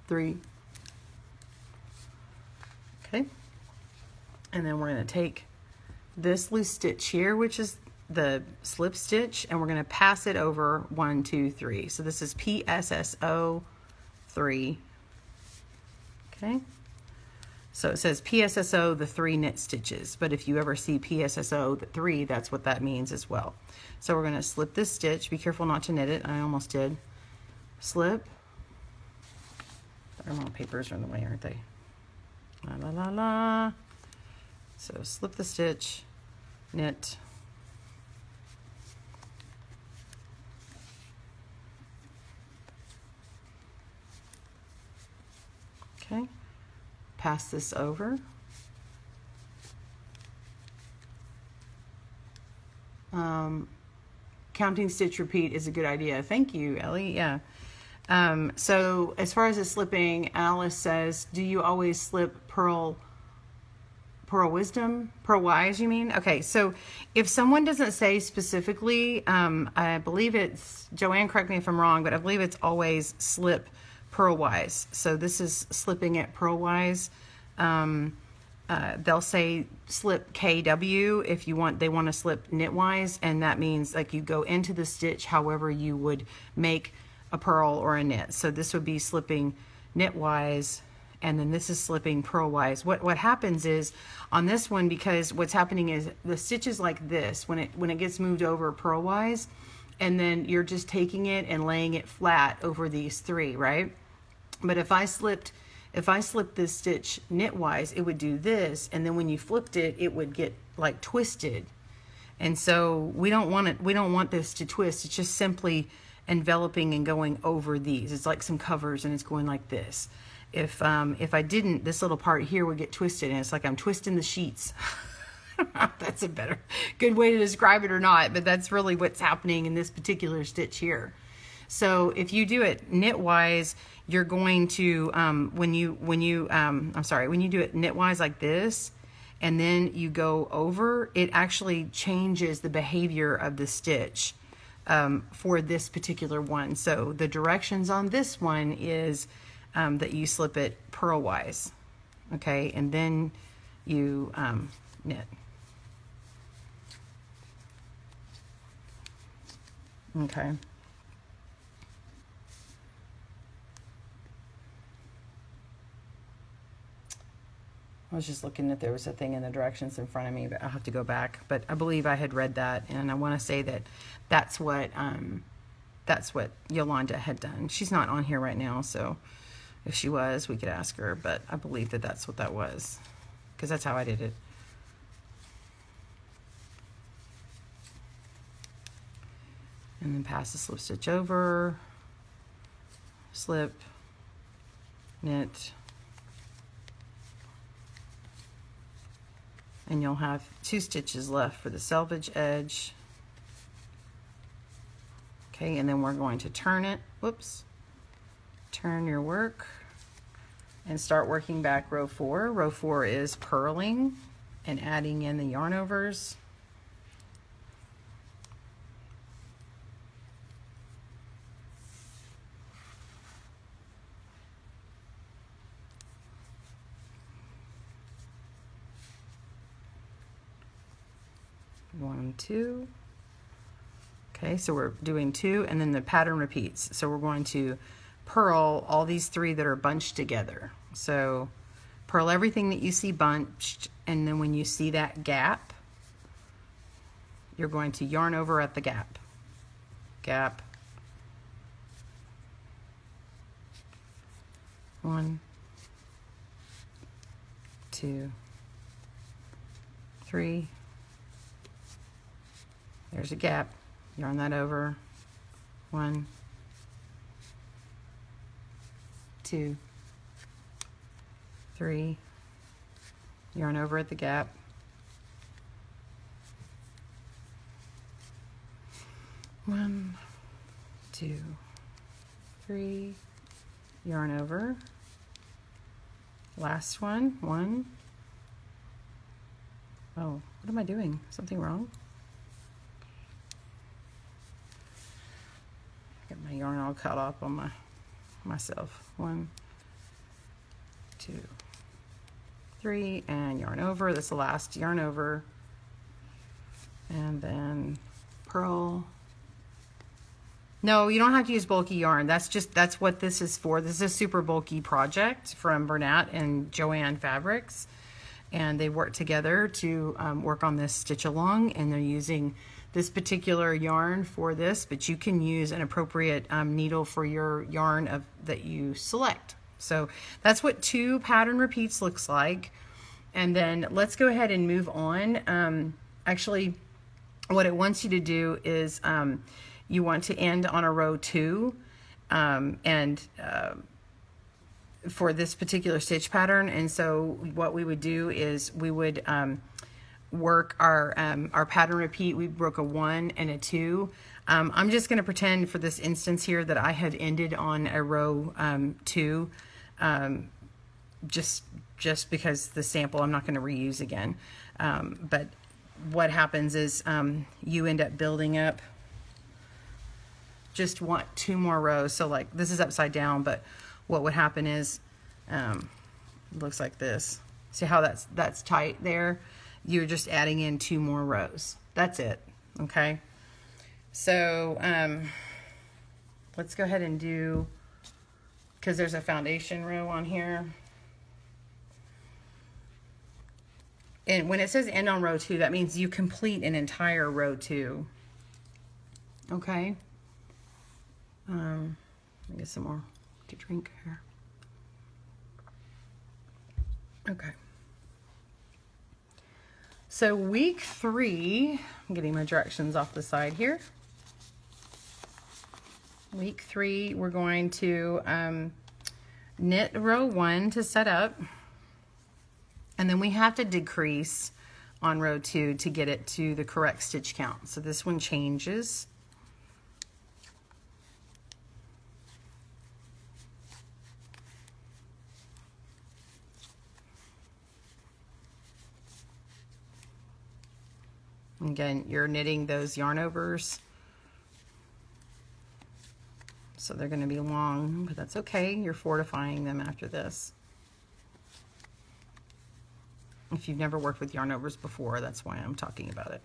3. Okay. And then we're going to take this loose stitch here, which is the slip stitch, and we're going to pass it over 1, 2, 3. So this is PSSO 3. Okay. So it says PSSO, the 3 knit stitches, but if you ever see PSSO, the 3, that's what that means as well. So we're going to slip this stitch. Be careful not to knit it. I almost did. Slip. Our little papers are in the way, aren't they? La la la la. So slip the stitch, knit. Okay. Pass this over. Counting stitch repeat is a good idea. Thank you, Ellie. Yeah. So as far as the slipping, Alice says, do you always slip purl wise, you mean? Okay, so if someone doesn't say specifically, I believe it's, Joanne, correct me if I'm wrong, but I believe it's always slip purlwise. So this is slipping it purlwise. They'll say slip KW if they want to slip knitwise, and that means like you go into the stitch however you would make a purl or a knit. So this would be slipping knitwise, and then this is slipping purlwise. What happens is on this one, because what's happening is the stitch is like this when it gets moved over purlwise, and then you're just taking it and laying it flat over these 3, right? But if I slipped this stitch knitwise, it would do this, and then when you flipped it, it would get like twisted. And so we don't want this to twist. It's just simply enveloping and going over these. It's like some covers, and it's going like this. If I didn't, this little part here would get twisted, and it's like I'm twisting the sheets. That's a good way to describe it or not, but that's really what's happening in this particular stitch here. So if you do it knitwise, you're going to when you do it knitwise like this, and then you go over, it actually changes the behavior of the stitch for this particular one. So the directions on this one is that you slip it purlwise, okay, and then you knit. Okay. I was just looking that there was a thing in the directions in front of me, but I'll have to go back. But I believe I had read that, and I want to say that that's what Yolanda had done. She's not on here right now, so if she was, we could ask her, but I believe that that's what that was, because that's how I did it. And then pass the slip stitch over, slip, knit, and you'll have 2 stitches left for the selvage edge. Okay, and then we're going to turn it, whoops, turn your work and start working back row 4. Row 4 is purling and adding in the yarn overs. One, 2. Okay, so we're doing 2, and then the pattern repeats. So we're going to purl all these 3 that are bunched together. So purl everything that you see bunched, and then when you see that gap, you're going to yarn over at the gap. Gap. 1, 2, 3. There's a gap. Yarn that over. 1, 2, 3. Yarn over at the gap. 1, 2, 3. Yarn over. last one. One. Oh, what am I doing? Something wrong? Get my yarn all caught up on myself. 1, 2, 3, and yarn over. That's the last yarn over. And then purl. No, you don't have to use bulky yarn. That's what this is for. This is a super bulky project from Bernat and Joanne Fabrics. And they work together to work on this stitch along, and they're using this particular yarn for this, but you can use an appropriate needle for your yarn that you select. So that's what 2 pattern repeats looks like. And then let's go ahead and move on. Actually, what it wants you to do is you want to end on a row 2, for this particular stitch pattern. And so what we would do is we would work our pattern repeat. We broke a 1 and a 2. I'm just going to pretend for this instance here that I had ended on a row 2, just because the sample I'm not going to reuse again. But what happens is you end up building up just 2 more rows. So like this is upside down, but what would happen is it looks like this. See how that's tight there? You're just adding in 2 more rows. That's it. Okay. So let's go ahead and do, because there's a foundation row on here. And when it says end on row 2, that means you complete an entire row 2. Okay. Let me get some more to drink here. Okay. So week 3, I'm getting my directions off the side here. Week 3, we're going to knit row 1 to set up. And then we have to decrease on row 2 to get it to the correct stitch count. So this one changes. Again, you're knitting those yarn overs, so they're going to be long, but that's okay. You're fortifying them after this. If you've never worked with yarn overs before, that's why I'm talking about it.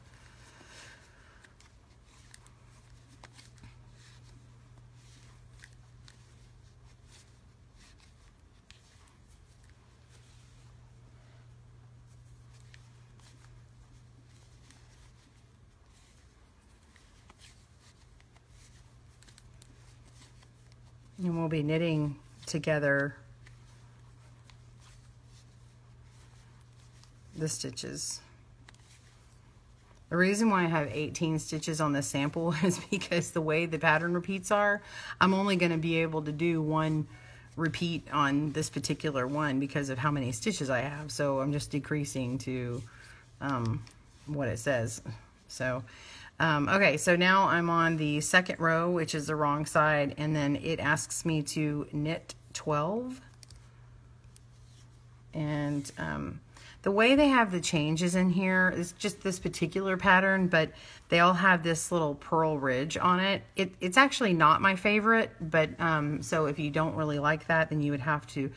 And we'll be knitting together the stitches. The reason why I have 18 stitches on this sample is because the way the pattern repeats are, I'm only going to be able to do 1 repeat on this particular one because of how many stitches I have. So I'm just decreasing to what it says. So okay, so now I'm on the 2nd row, which is the wrong side, and then it asks me to knit 12. And the way they have the changes in here is just this particular pattern, but they all have this little purl ridge on it. It's actually not my favorite, but so if you don't really like that, then you would have to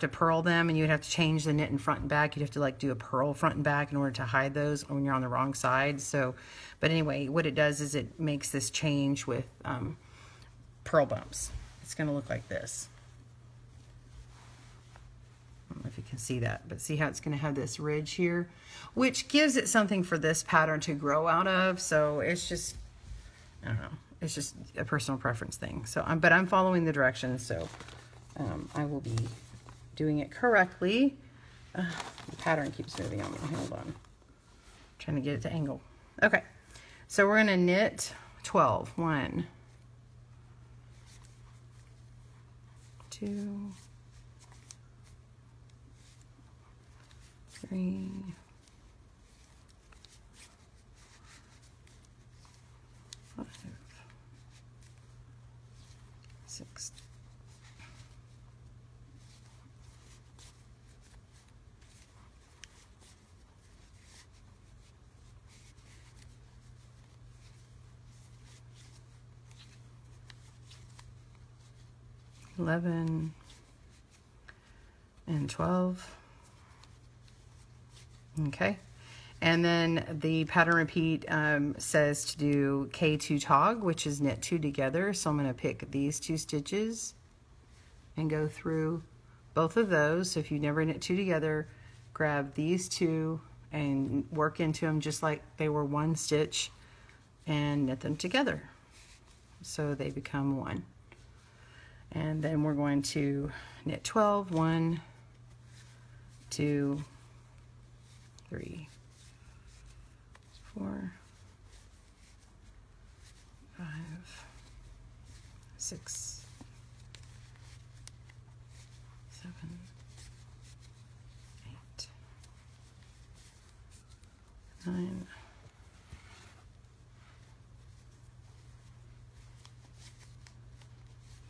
purl them, and you would have to change the knit in front and back. You'd have to like do a purl front and back in order to hide those when you're on the wrong side. So, but anyway, what it does is it makes this change with purl bumps. It's going to look like this. I don't know if you can see that, but see how it's going to have this ridge here, which gives it something for this pattern to grow out of. So it's just, I don't know, it's just a personal preference thing. So but I'm following the directions, so I will be doing it correctly. The pattern keeps moving on me. Hold on. I'm trying to get it to angle. Okay, so we're going to knit 12. 1, 2, 3, 5, 6, 11 and 12. Okay, and then the pattern repeat says to do K2 tog, which is knit 2 together. So I'm going to pick these 2 stitches and go through both of those. So if you never knit 2 together, grab these 2 and work into them just like they were 1 stitch and knit them together so they become 1. And then we're going to knit 12, 1, 2, 3, 4, 5, 6, 7, 8, 9,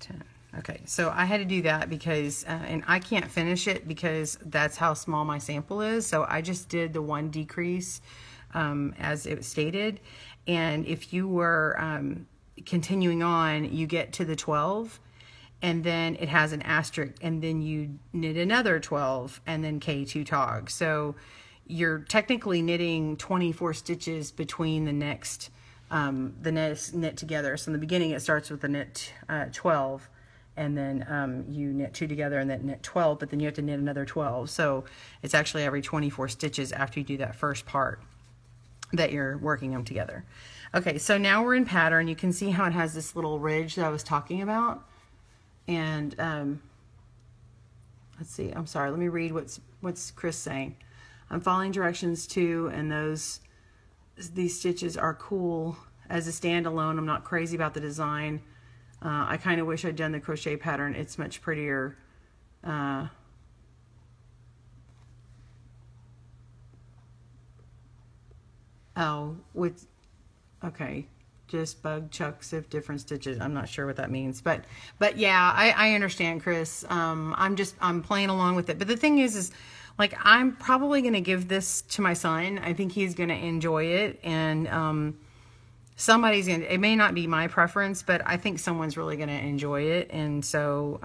10. Okay, so I had to do that because, and I can't finish it because that's how small my sample is. So I just did the 1 decrease as it stated. And if you were continuing on, you get to the 12 and then it has an asterisk and then you knit another 12 and then K2 tog. So you're technically knitting 24 stitches between the next knit together. So in the beginning it starts with the knit 12 and then you knit 2 together and then knit 12, but then you have to knit another 12. So it's actually every 24 stitches after you do that first part that you're working them together. Okay, so now we're in pattern. You can see how it has this little ridge that I was talking about. And let's see, I'm sorry, let me read what's Chris saying. I'm following directions too, and these stitches are cool as a standalone. I'm not crazy about the design. I kind of wish I'd done the crochet pattern. It's much prettier. Okay, just bug chucks of different stitches. I'm not sure what that means, but yeah, I understand, Chris. I'm playing along with it. But the thing is like, I'm probably going to give this to my son. I think he's going to enjoy it, and somebody's going to, it may not be my preference, but I think someone's really going to enjoy it. And so,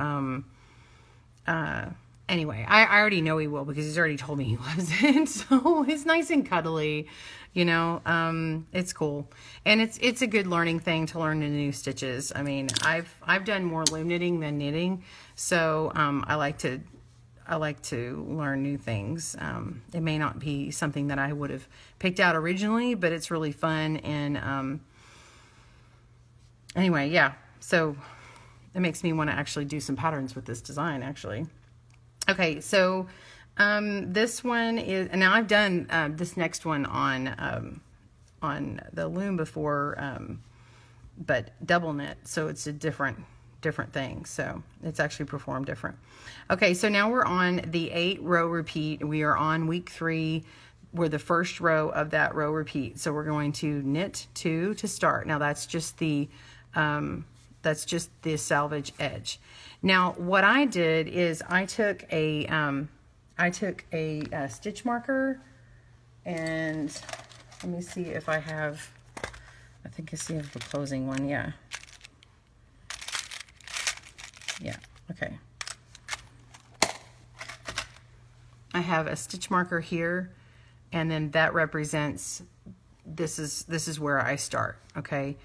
anyway, I already know he will because he's already told me he loves it. So it's nice and cuddly, you know. It's cool, and it's a good learning thing to learn the new stitches. I mean, I've done more loom knitting than knitting, so I like to learn new things. It may not be something that I would have picked out originally, but it's really fun. And anyway, yeah, so it makes me want to actually do some patterns with this design, actually. Okay, so this one is, and now I've done this next one on the loom before, but double knit, so it's a different thing. So it's actually performed different. Okay, so now we're on the 8-row repeat. We are on week 3. We're the first row of that row repeat. So we're going to knit 2 to start. Now that's just the salvage edge. Now what I did is I took a stitch marker, and let me see if I have, I think I see I have the closing one. Yeah, okay. I have a stitch marker here, and then that represents, this is where I start, okay?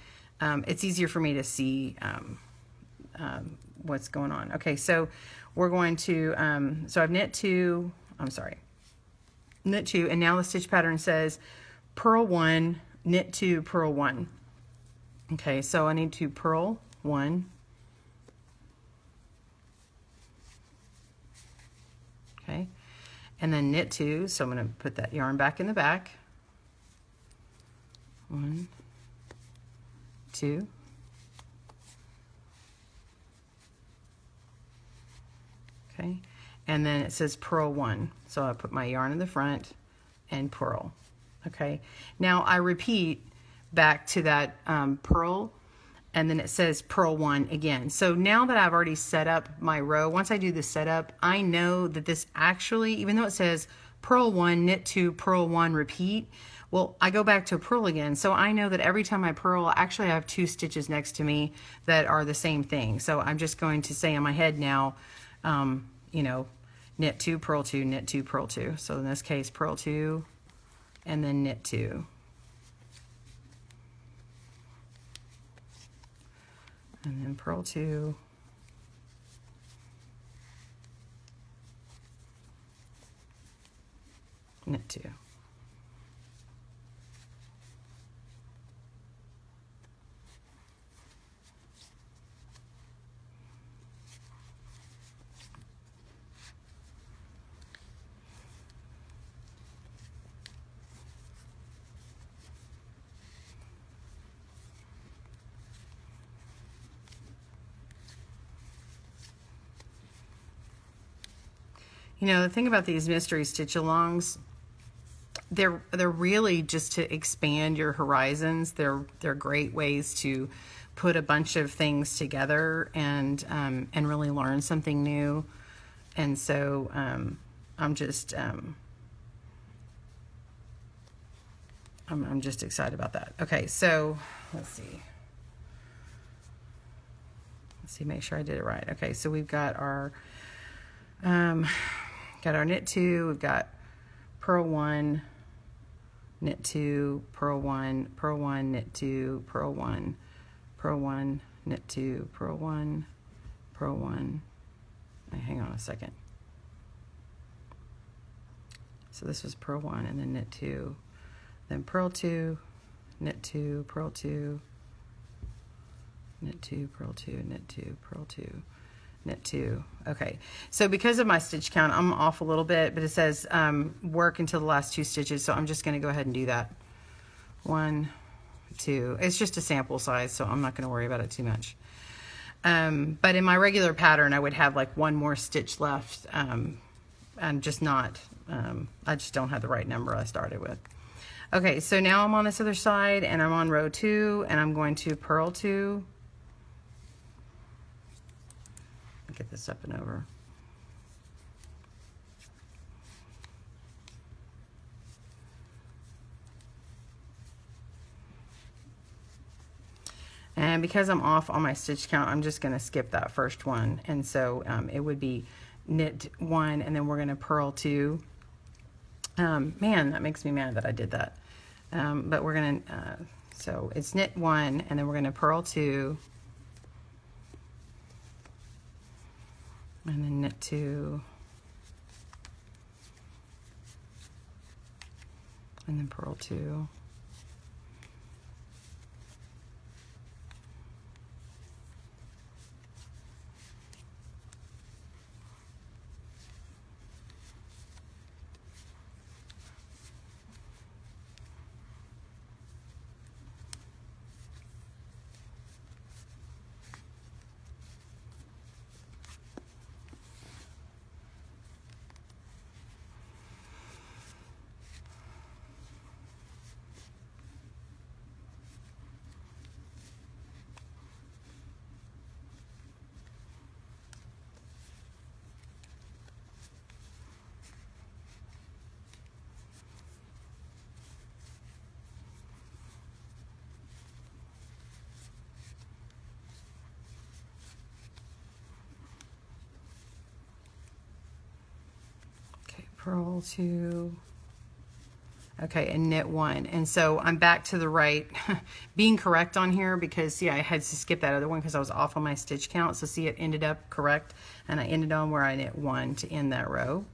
It's easier for me to see what's going on. Okay, so we're going to, so I've knit 2, knit 2, and now the stitch pattern says purl 1, knit 2, purl 1. Okay, so I need to purl 1, okay, and then knit 2, so I'm going to put that yarn back in the back, 1, 2, okay, and then it says purl 1, so I put my yarn in the front and purl. Okay, now I repeat back to that purl, and then it says purl 1 again. So now that I've already set up my row, once I do the setup, I know that this actually, even though it says purl 1, knit 2, purl 1, repeat, Well, I go back to purl again. So I know that every time I purl, actually I have 2 stitches next to me that are the same thing. So I'm just going to say in my head now, you know, knit 2, purl 2, knit 2, purl 2. So in this case, purl 2 and then knit 2. And then purl 2. Knit 2. You know, the thing about these mystery stitch alongs, they're really just to expand your horizons. They're great ways to put a bunch of things together and really learn something new. And so I'm just excited about that. Okay, so let's see. Make sure I did it right. Okay, so we've got our knit 2, we've got purl 1, knit 2, purl 1, purl 1, knit 2, purl 1, purl 1, knit 2, purl 1, purl 1. Hang on a second. So this was purl 1 and then knit 2, then purl 2, knit 2, purl 2, knit 2, purl 2, knit 2, purl 2. Knit 2. Okay, so because of my stitch count, I'm off a little bit, but it says work until the last 2 stitches, so I'm just going to go ahead and do that. 1, 2. It's just a sample size, so I'm not going to worry about it too much. But in my regular pattern, I would have like 1 more stitch left. I'm just not, I just don't have the right number I started with. Okay, so now I'm on this other side, and I'm on row 2, and I'm going to purl 2. Get this up and over. And because I'm off on my stitch count, I'm just going to skip that first one. And so it would be knit 1, and then we're going to purl 2. Man, that makes me mad that I did that. But we're going to, so it's knit 1, and then we're going to purl 2. And then knit 2, and then purl 2, purl 2, okay, and knit 1. And so I'm back to the right, being correct on here, because see, I had to skip that other one because I was off on my stitch count. So see, it ended up correct, and I ended on where I knit 1 to end that row.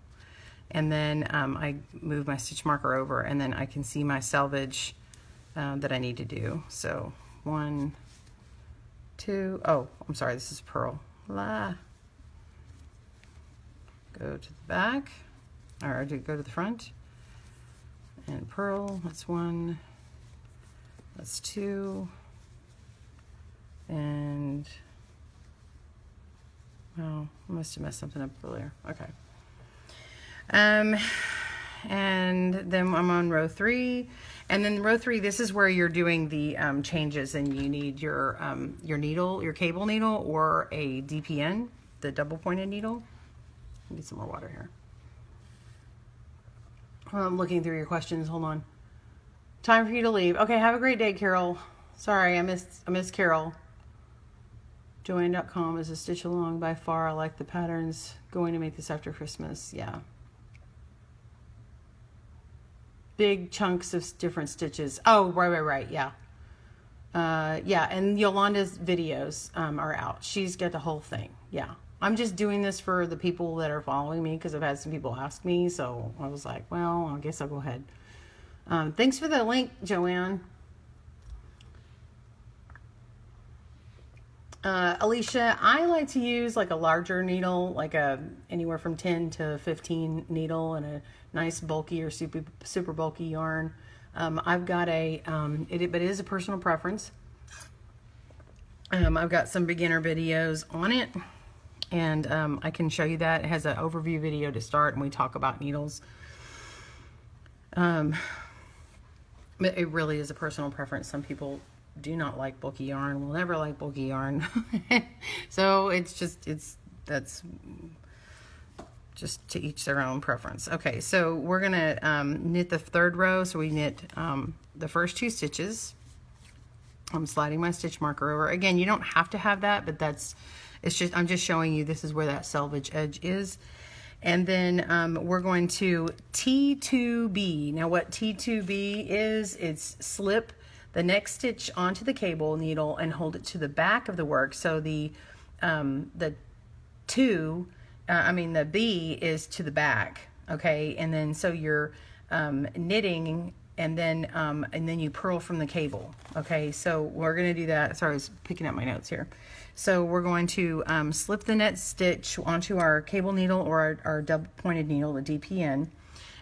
And then I move my stitch marker over, and then I can see my selvage that I need to do. So 1, 2, oh, I'm sorry, this is purl. Go to the back, or go to the front, and purl. That's 1, that's 2, and well, I must have messed something up earlier. Okay. And then I'm on row 3, and then row 3, this is where you're doing the changes, and you need your needle, your cable needle, or a DPN, the double pointed needle. I need some more water here. I'm looking through your questions. Hold on. Time for you to leave. Okay, have a great day, Carol. Sorry, I missed Carol. Joanne.com is a stitch along by far. I like the patterns. Going to make this after Christmas. Yeah. Big chunks of different stitches. Oh, right. Yeah. Yeah, and Yolanda's videos are out. She's got the whole thing. Yeah. I'm just doing this for the people that are following me because I've had some people ask me. So I was like, well, I guess I'll go ahead. Thanks for the link, Joanne. Alicia, I like to use like a larger needle, like anywhere from 10 to 15 needle and a nice bulky or super bulky yarn. I've got but it is a personal preference. I've got some beginner videos on it, and I can show you that. It has an overview video to start, and we talk about needles. But it really is a personal preference. Some people do not like bulky yarn, will never like bulky yarn. So that's just to each their own preference. Okay, so we're gonna knit the third row. So we knit the first 2 stitches. I'm sliding my stitch marker over. Again, you don't have to have that, but I'm just showing you this is where that selvage edge is. And then we're going to T2B. Now what T2B is, it's slip the next stitch onto the cable needle and hold it to the back of the work. So the B is to the back, okay? And then so you're knitting, and then you purl from the cable, okay? So we're gonna do that. Sorry, I was picking up my notes here. So we're going to slip the next stitch onto our cable needle or our double pointed needle, the DPN,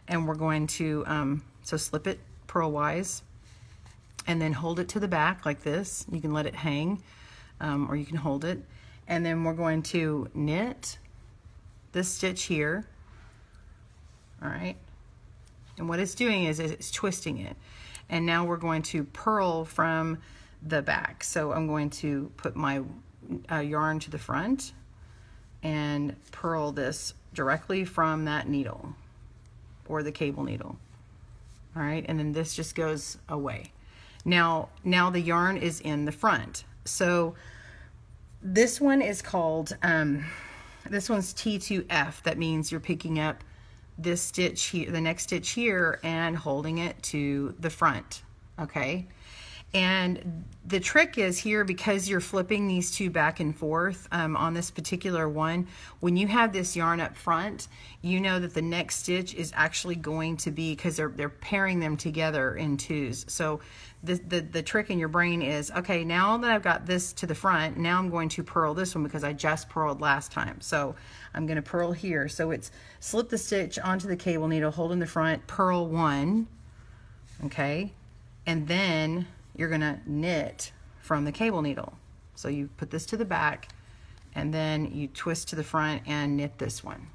and we're going to so slip it purlwise, and then hold it to the back like this. You can let it hang, or you can hold it, and then we're going to knit this stitch here. All right, and what it's doing is it's twisting it, and now we're going to purl from the back. So I'm going to put my yarn to the front and purl this directly from that needle or the cable needle. All right, and then this just goes away. Now the yarn is in the front. So this one is called this one's T2F. That means you're picking up this stitch here, the next stitch here, and holding it to the front, okay? And the trick is here, because you're flipping these 2 back and forth on this particular one, when you have this yarn up front, you know that the next stitch is actually going to be, because they're pairing them together in 2s. So the trick in your brain is, okay, now that I've got this to the front, now I'm going to purl this one because I just purled last time. So I'm going to purl here. So it's slip the stitch onto the cable needle, hold in the front, purl 1, okay, and then you're gonna knit from the cable needle. So you put this to the back, and then you twist to the front and knit this one.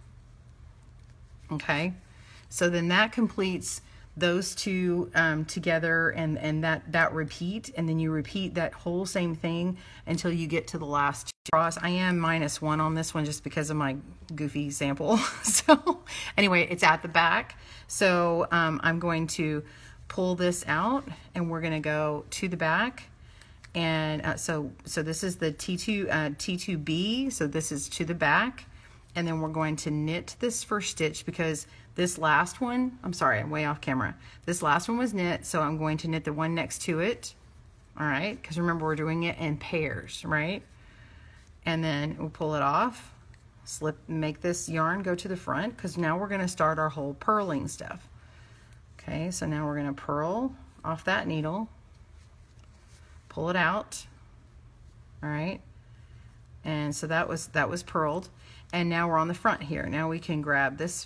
Okay, so then that completes those 2 together, and that repeat, and then you repeat that whole same thing until you get to the last cross. I am -1 on this one just because of my goofy sample. So anyway, it's at the back. So I'm going to pull this out, and we're going to go to the back, and so this is the T2B, so this is to the back, and then we're going to knit this first stitch, because this last one, I'm sorry, I'm way off camera, this last one was knit, so I'm going to knit the one next to it. All right, because remember, we're doing it in pairs, right? And then we'll pull it off, make this yarn go to the front, because now we're going to start our whole purling stuff. Okay, so now we're going to purl off that needle, pull it out. All right, and so that was purled, and now we're on the front here. Now we can grab this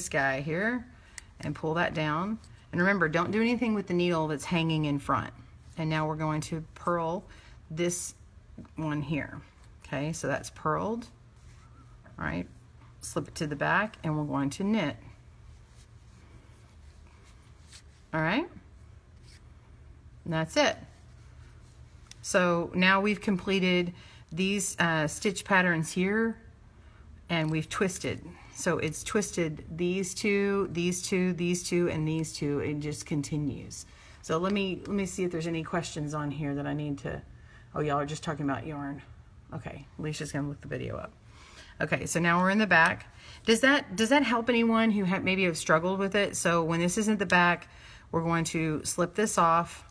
guy here and pull that down. And remember, don't do anything with the needle that's hanging in front. And now we're going to purl this one here. Okay, so that's purled. All right, slip it to the back, and we're going to knit. All right, and that's it. So now we've completed these stitch patterns here, and we've twisted. So it's twisted these 2, these 2, these 2, and these 2. It just continues. So let me see if there's any questions on here that I need to. Oh, y'all are just talking about yarn. Okay, Alicia's gonna look the video up. Okay, so now we're in the back. Does that help anyone who maybe have struggled with it? So when this isn't the back, we're going to slip this off.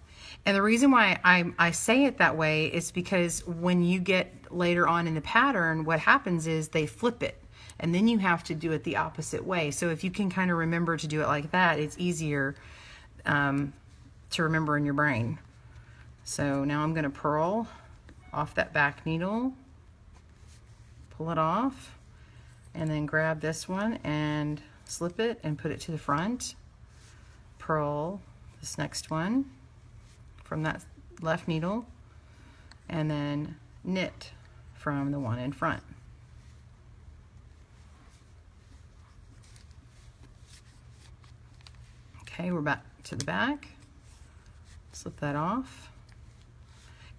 And the reason why I say it that way is because when you get later on in the pattern, what happens is they flip it. And then you have to do it the opposite way. So if you can kind of remember to do it like that, it's easier to remember in your brain. So now I'm going to purl off that back needle, pull it off, and then grab this one and slip it and put it to the front. Purl this next one from that left needle, and then knit from the one in front. Okay, we're back to the back. Slip that off.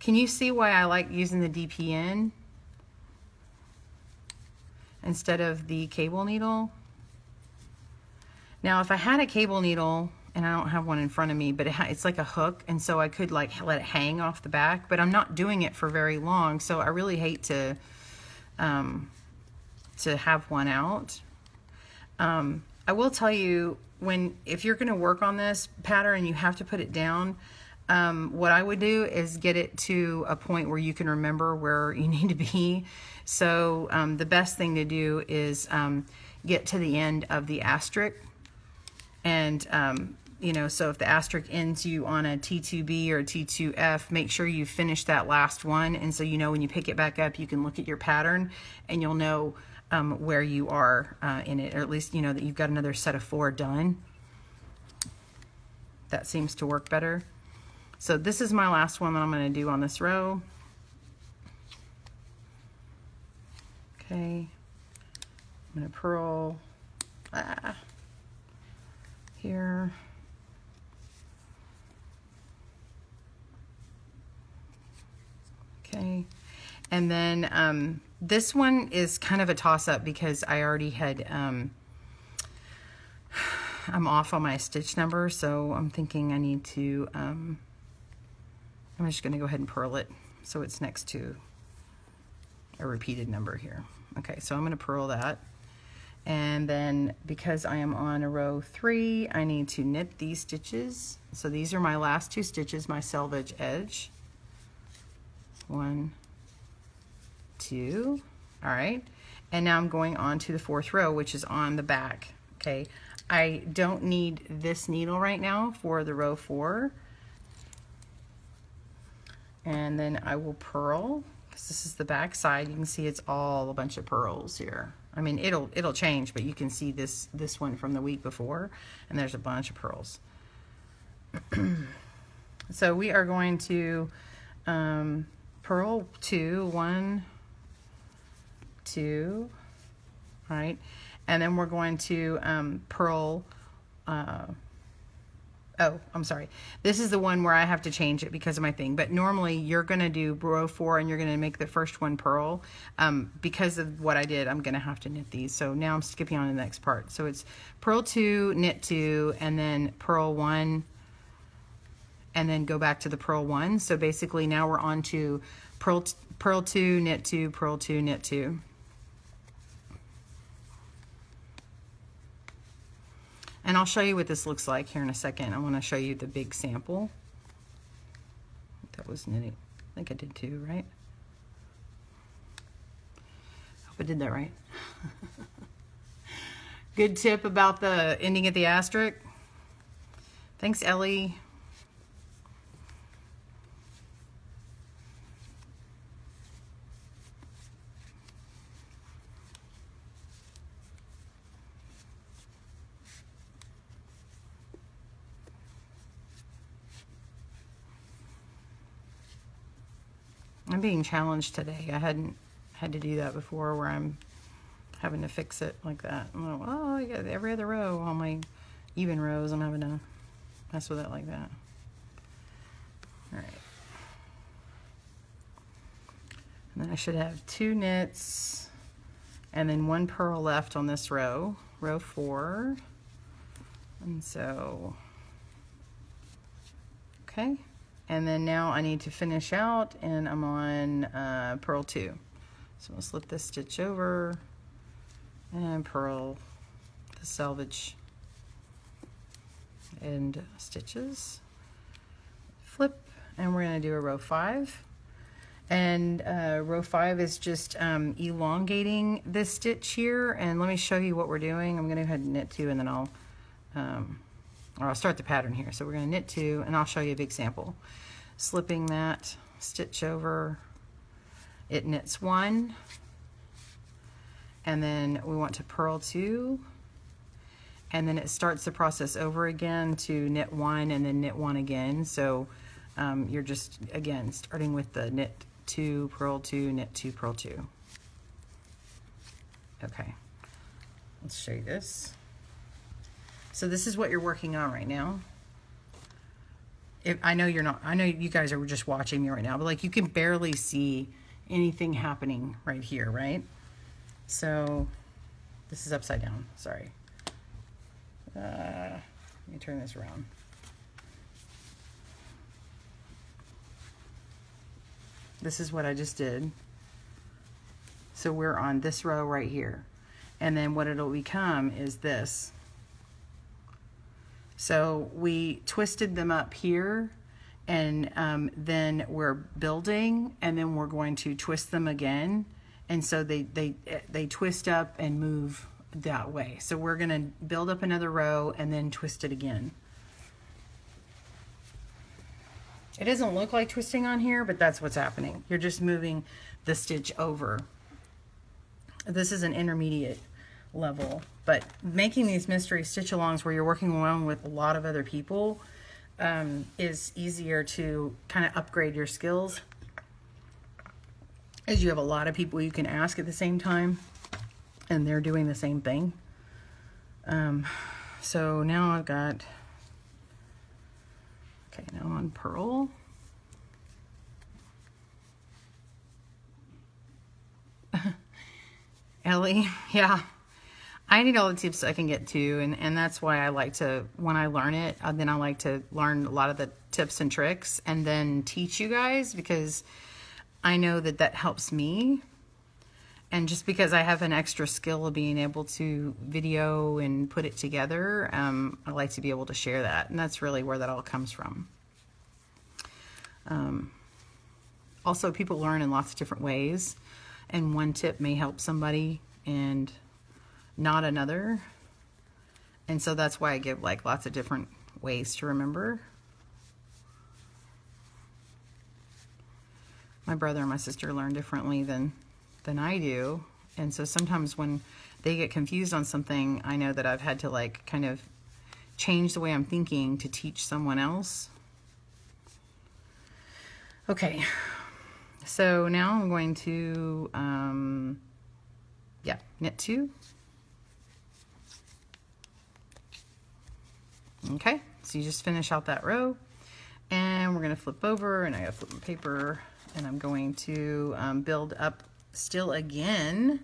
Can you see why I like using the DPN instead of the cable needle? Now, if I had a cable needle, and I don't have one in front of me, but it's like a hook, and so I could like let it hang off the back, but I'm not doing it for very long, so I really hate to have one out. I will tell you, if you're going to work on this pattern and you have to put it down, what I would do is get it to a point where you can remember where you need to be. So the best thing to do is get to the end of the asterisk, and you know, so if the asterisk ends you on a T2B or a T2F, make sure you finish that last one, and so you know when you pick it back up, you can look at your pattern and you'll know where you are in it, or at least you know that you've got another set of 4 done. That seems to work better. So this is my last one that I'm going to do on this row. Okay, I'm going to purl here. Okay, and then this one is kind of a toss-up because I already had, I'm off on my stitch number, so I'm thinking I need to, I'm just going to go ahead and purl it so it's next to a repeated number here. Okay, so I'm going to purl that, and then because I am on a row 3, I need to knit these stitches. So these are my last 2 stitches, my selvage edge. 1, 2, all right, and now I'm going on to the 4th row, which is on the back. Okay, I don't need this needle right now for the row 4, and then I will purl, because this is the back side. You can see it's all a bunch of purls here. I mean, it'll change, but you can see this one from the week before, and there's a bunch of purls. So we are going to purl 2, 1, 2, all right, and then we're going to purl, oh, I'm sorry, this is the one where I have to change it because of my thing, but normally you're going to do row 4 and you're going to make the first one purl. Because of what I did, I'm going to have to knit these, so now I'm skipping on to the next part. So it's purl 2, knit 2, and then purl 1, and then go back to the purl 1. So basically now we're on to purl 2, knit 2, purl 2, knit 2. And I'll show you what this looks like here in a second. I want to show you the big sample. That was knitting. I think I did 2, right? Hope I did that right. Good tip about the ending at the asterisk. Thanks, Ellie. I'm being challenged today. I hadn't had to do that before, where I'm having to fix it like that. I'm like, oh, I got every other row on my even rows. I'm having to mess with it like that. All right. And then I should have 2 knits and then 1 purl left on this row, row 4. And so Okay, and then now I need to finish out, and I'm on purl 2. So I'll slip this stitch over and purl the selvage end stitches, flip, and we're going to do a row 5. And row 5 is just elongating this stitch here. And let me show you what we're doing. I'm going to go ahead and knit 2, and then I'll start the pattern here. So we're going to knit 2, and I'll show you a big sample. Slipping that stitch over, it knits 1, and then we want to purl 2, and then it starts the process over again to knit 1 and then knit 1 again. So you're just, again, starting with the knit 2, purl 2, knit 2, purl 2. Okay, let's show you this. So this is what you're working on right now. I know you're not, I know you guys are just watching me right now, but like you can barely see anything happening right here, right? So this is upside down, sorry. Let me turn this around. This is what I just did. So we're on this row right here. And then what it'll become is this. So we twisted them up here, and then we're building, and then we're going to twist them again. And so they twist up and move that way. So we're going to build up another row and then twist it again. It doesn't look like twisting on here, but that's what's happening. You're just moving the stitch over. This is an intermediate level, but making these mystery stitch alongs where you're working along with a lot of other people is easier to kind of upgrade your skills, as you have a lot of people you can ask at the same time and they're doing the same thing. So now I've got, okay, now on purl. Ellie, yeah. I need all the tips I can get to, and that's why I like to, when I learn it, then I like to learn a lot of the tips and tricks and then teach you guys, because I know that that helps me. And just because I have an extra skill of being able to video and put it together, I like to be able to share that. And that's really where that all comes from. Also, people learn in lots of different ways, and one tip may help somebody and not another. And so that's why I give like lots of different ways to remember. My brother and my sister learn differently than I do. And so sometimes when they get confused on something, I know that I've had to like kind of change the way I'm thinking to teach someone else. Okay, so now I'm going to, knit 2. Okay, so you just finish out that row, and we're going to flip over, and I got to flip my paper, and I'm going to build up still again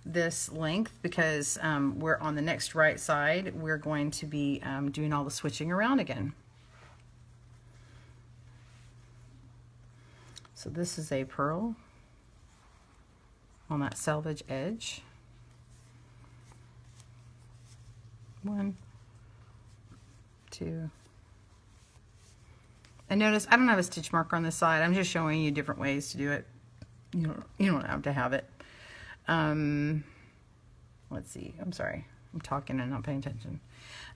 this length, because we're on the next right side. We're going to be doing all the switching around again. So this is a purl on that selvage edge. 1, 2. And notice I don't have a stitch marker on this side. I'm just showing you different ways to do it. You don't have to have it. Let's see. I'm sorry. I'm talking and not paying attention.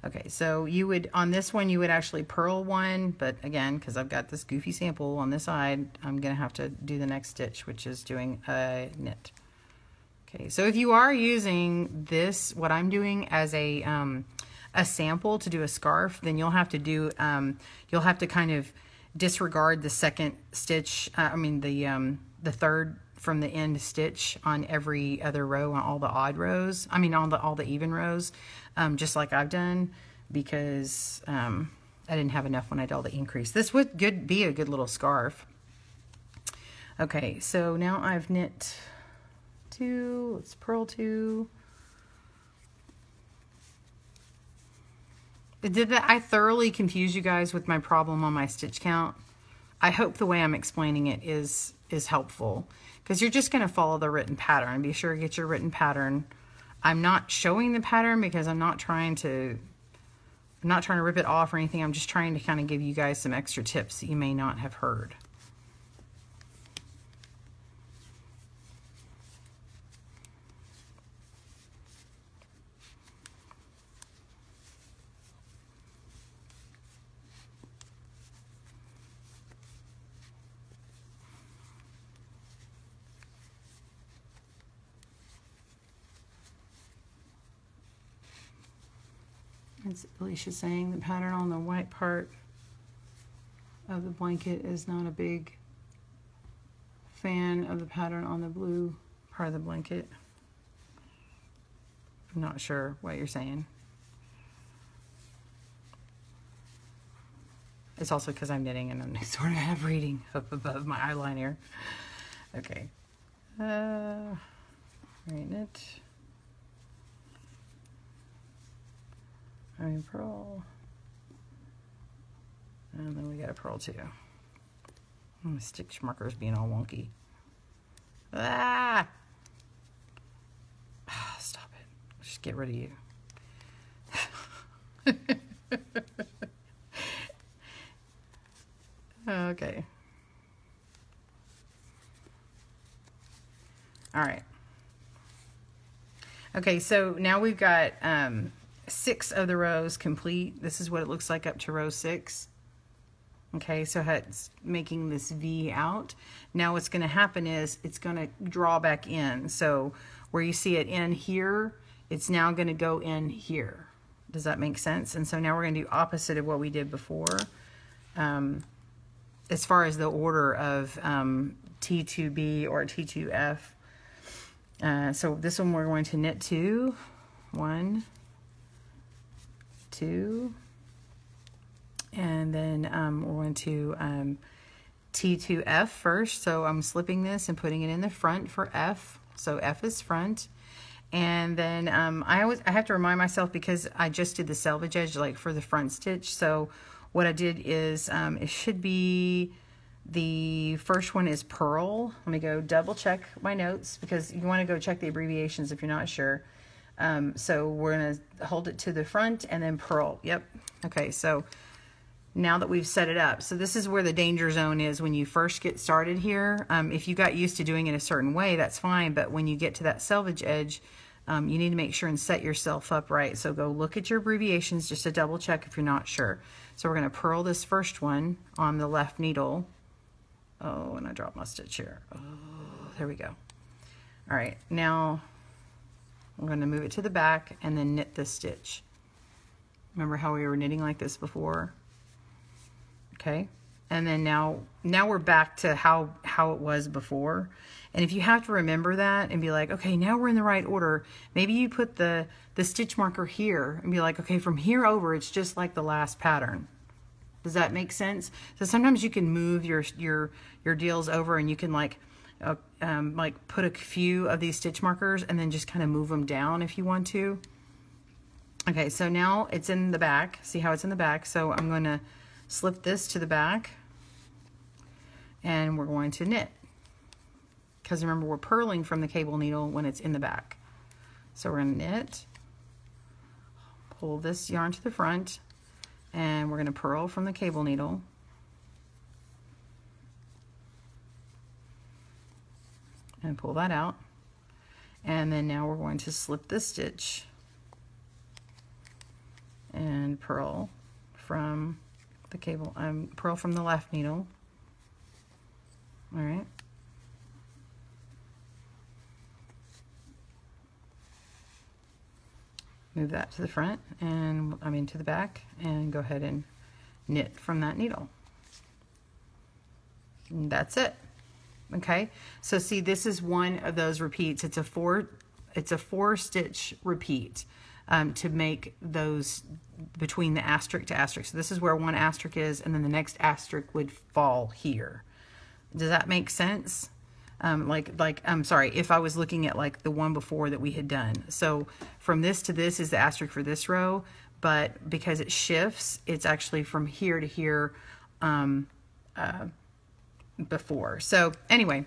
Okay, so you would, on this one, you would actually purl 1, but again, because I've got this goofy sample on this side, I'm going to have to do the next stitch, which is doing a knit. Okay, so if you are using this, what I'm doing, as a sample to do a scarf, then you'll have to do, you'll have to kind of disregard the second stitch, the third from the end stitch on every other row, on all the odd rows, on all the even rows, just like I've done, because I didn't have enough when I did all the increase. This would be a good little scarf. Okay, so now I've knit 2, let's purl 2, Did that? I thoroughly confuse you guys with my problem on my stitch count. I hope the way I'm explaining it is helpful, because you're just going to follow the written pattern. Be sure to get your written pattern. I'm not showing the pattern because I'm not trying to rip it off or anything. I'm just trying to kind of give you guys some extra tips that you may not have heard. It's Alicia saying the pattern on the white part of the blanket is not a big fan of the pattern on the blue part of the blanket. I'm not sure what you're saying. It's also because I'm knitting and I'm sort of half reading up above my eyeline here. Okay. Right, knit. Purl, and then we got a purl too. My stitch marker's being all wonky. Ah! Stop it. Just get rid of you. Okay. All right. Okay, so now we've got 6 of the rows complete. This is what it looks like up to row 6. Okay, so it's making this V out. Now what's going to happen is it's going to draw back in. So where you see it in here, it's now going to go in here. Does that make sense? And so now we're going to do opposite of what we did before. As far as the order of T2B or T2F. So this one we're going to knit 2, 1, 2, and then we're going to T2F first. So I'm slipping this and putting it in the front for F. So F is front. And then I have to remind myself, because I just did the selvage edge like for the front stitch. So what I did is it should be, the first one is purl. Let me go double check my notes, because you want to go check the abbreviations if you're not sure. So we're going to hold it to the front and then purl. Yep. Okay, so now that we've set it up, so this is where the danger zone is when you first get started here. If you got used to doing it a certain way, that's fine, but when you get to that selvage edge, you need to make sure and set yourself up right. So go look at your abbreviations just to double check if you're not sure. So we're going to purl this first one on the left needle. Oh, and I dropped my stitch here. Oh, there we go. All right, now I'm going to move it to the back and then knit this stitch. Remember how we were knitting like this before? Okay, and then now we're back to how it was before. And if you have to remember that and be like, okay, now we're in the right order, maybe you put the stitch marker here and be like, okay, from here over, it's just like the last pattern. Does that make sense? So sometimes you can move your deals over, and you can like put a few of these stitch markers and then just kind of move them down if you want to. Okay, so now it's in the back. See how it's in the back? So I'm going to slip this to the back, and we're going to knit. Because remember, we're purling from the cable needle when it's in the back. So we're going to knit, pull this yarn to the front, and we're going to purl from the cable needle. And pull that out. And then now we're going to slip this stitch and purl from the cable, purl from the left needle. All right. Move that to the front, and to the back, and go ahead and knit from that needle. And that's it. Okay, so see, this is one of those repeats. It's a four stitch repeat to make those between the asterisk to asterisk. So this is where one asterisk is, and then the next asterisk would fall here. Does that make sense? I'm sorry, if I was looking at like the one before that we had done. So from this to this is the asterisk for this row, but because it shifts, it's actually from here to here before. So anyway,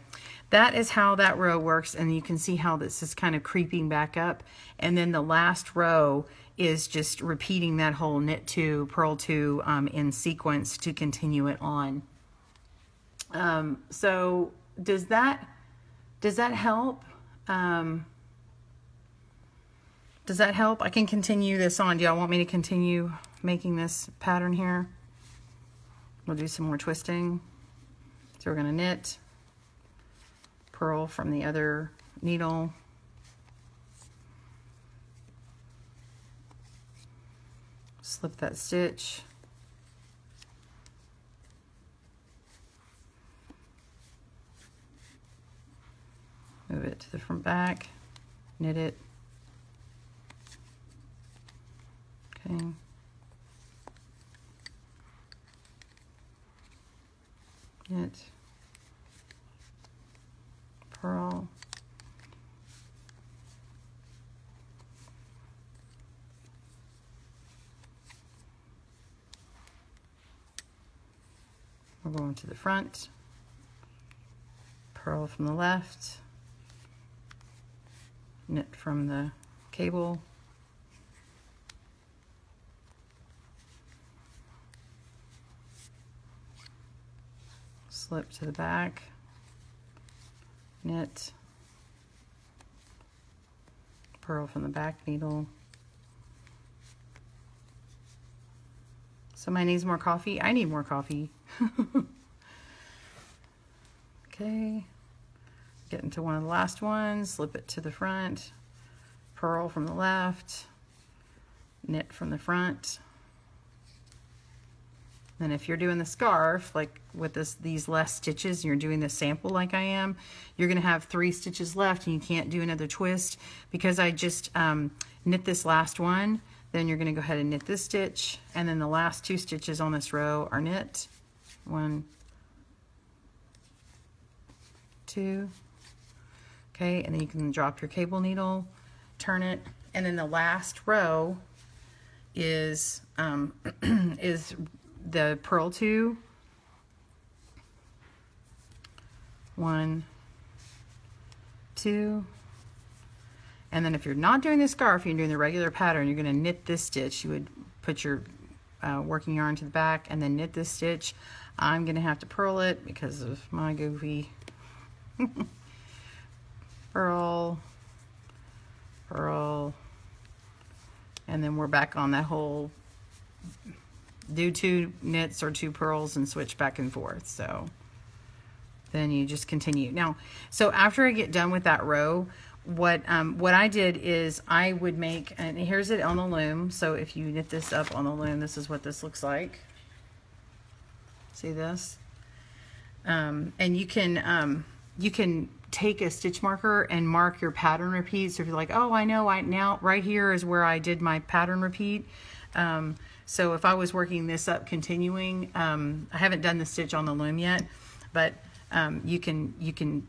that is how that row works, and you can see how this is kind of creeping back up, and then the last row is just repeating that whole knit 2, purl 2 in sequence to continue it on. So does that help? Does that help? I can continue this on. Do y'all want me to continue making this pattern here? We'll do some more twisting. So we're going to knit, purl from the other needle, slip that stitch, move it to the front back, knit it, okay, knit, purl, we're going to the front, purl from the left, knit from the cable, slip to the back, knit, purl from the back needle. Somebody needs more coffee? I need more coffee. Okay, get into one of the last ones, slip it to the front, purl from the left, knit from the front. And if you're doing the scarf, like with these less stitches, and you're doing the sample like I am, you're going to have 3 stitches left and you can't do another twist. Because I just knit this last one, then you're going to go ahead and knit this stitch, and then the last 2 stitches on this row are knit. 1, 2. Okay, and then you can drop your cable needle, turn it, and then the last row is the purl 2, 1, 2, and then if you're not doing the scarf, you're doing the regular pattern, you're going to knit this stitch. You would put your working yarn to the back and then knit this stitch. I'm going to have to purl it because of my goofy purl, purl, and then we're back on that whole do 2 knits or 2 purls and switch back and forth. So then you just continue. Now, so after I get done with that row, what I did is I would make, and here's it on the loom. So if you knit this up on the loom, this is what this looks like. See this? And you can take a stitch marker and mark your pattern repeat. So if you're like, oh, I know, now right here is where I did my pattern repeat. So if I was working this up continuing, I haven't done the stitch on the loom yet, but you can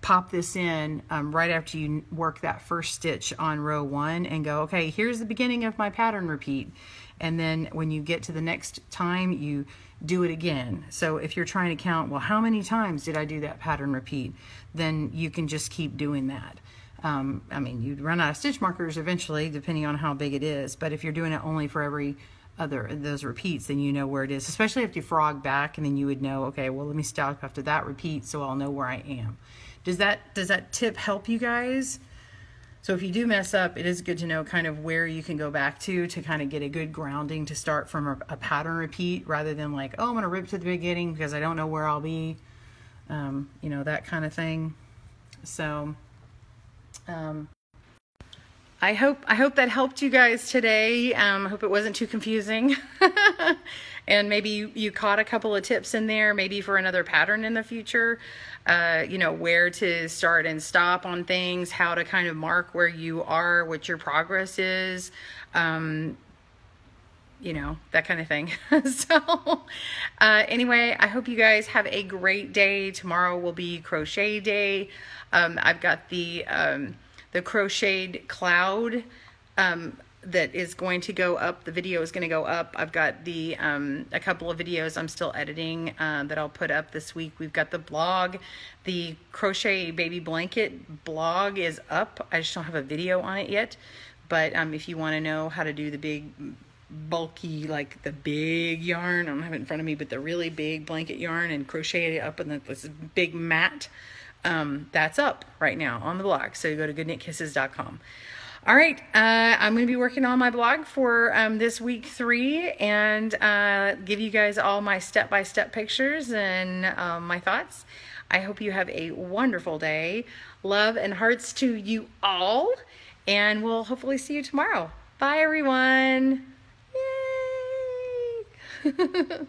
pop this in right after you work that first stitch on row 1 and go, okay, here's the beginning of my pattern repeat. And then when you get to the next time, you do it again. So if you're trying to count, well, how many times did I do that pattern repeat? Then you can just keep doing that. I mean, you'd run out of stitch markers eventually, depending on how big it is. But if you're doing it only for every other those repeats, then you know where it is. Especially if you frog back, and then you would know, okay, well, let me stop after that repeat, so I'll know where I am. Does that tip help you guys? So if you do mess up, it is good to know kind of where you can go back to kind of get a good grounding to start from a pattern repeat, rather than like, oh, I'm gonna rip to the beginning because I don't know where I'll be, you know, that kind of thing. So I hope that helped you guys today. I hope it wasn't too confusing. And maybe you caught a couple of tips in there, maybe for another pattern in the future. You know, where to start and stop on things, how to kind of mark where you are, what your progress is, you know, that kind of thing. So anyway, I hope you guys have a great day. Tomorrow will be crochet day. I've got the crocheted cloud that is going to go up. The video is going to go up. I've got the a couple of videos I'm still editing that I'll put up this week. We've got the blog. The crochet baby blanket blog is up. I just don't have a video on it yet. But if you want to know how to do the big bulky, like the big yarn, I don't have it in front of me, but the really big blanket yarn, and crochet it up in this big mat, that's up right now on the blog. So you go to goodknitkisses.com. All right, I'm going to be working on my blog for this week 3 and give you guys all my step-by-step pictures and my thoughts. I hope you have a wonderful day. Love and hearts to you all, and we'll hopefully see you tomorrow. Bye, everyone. Yay!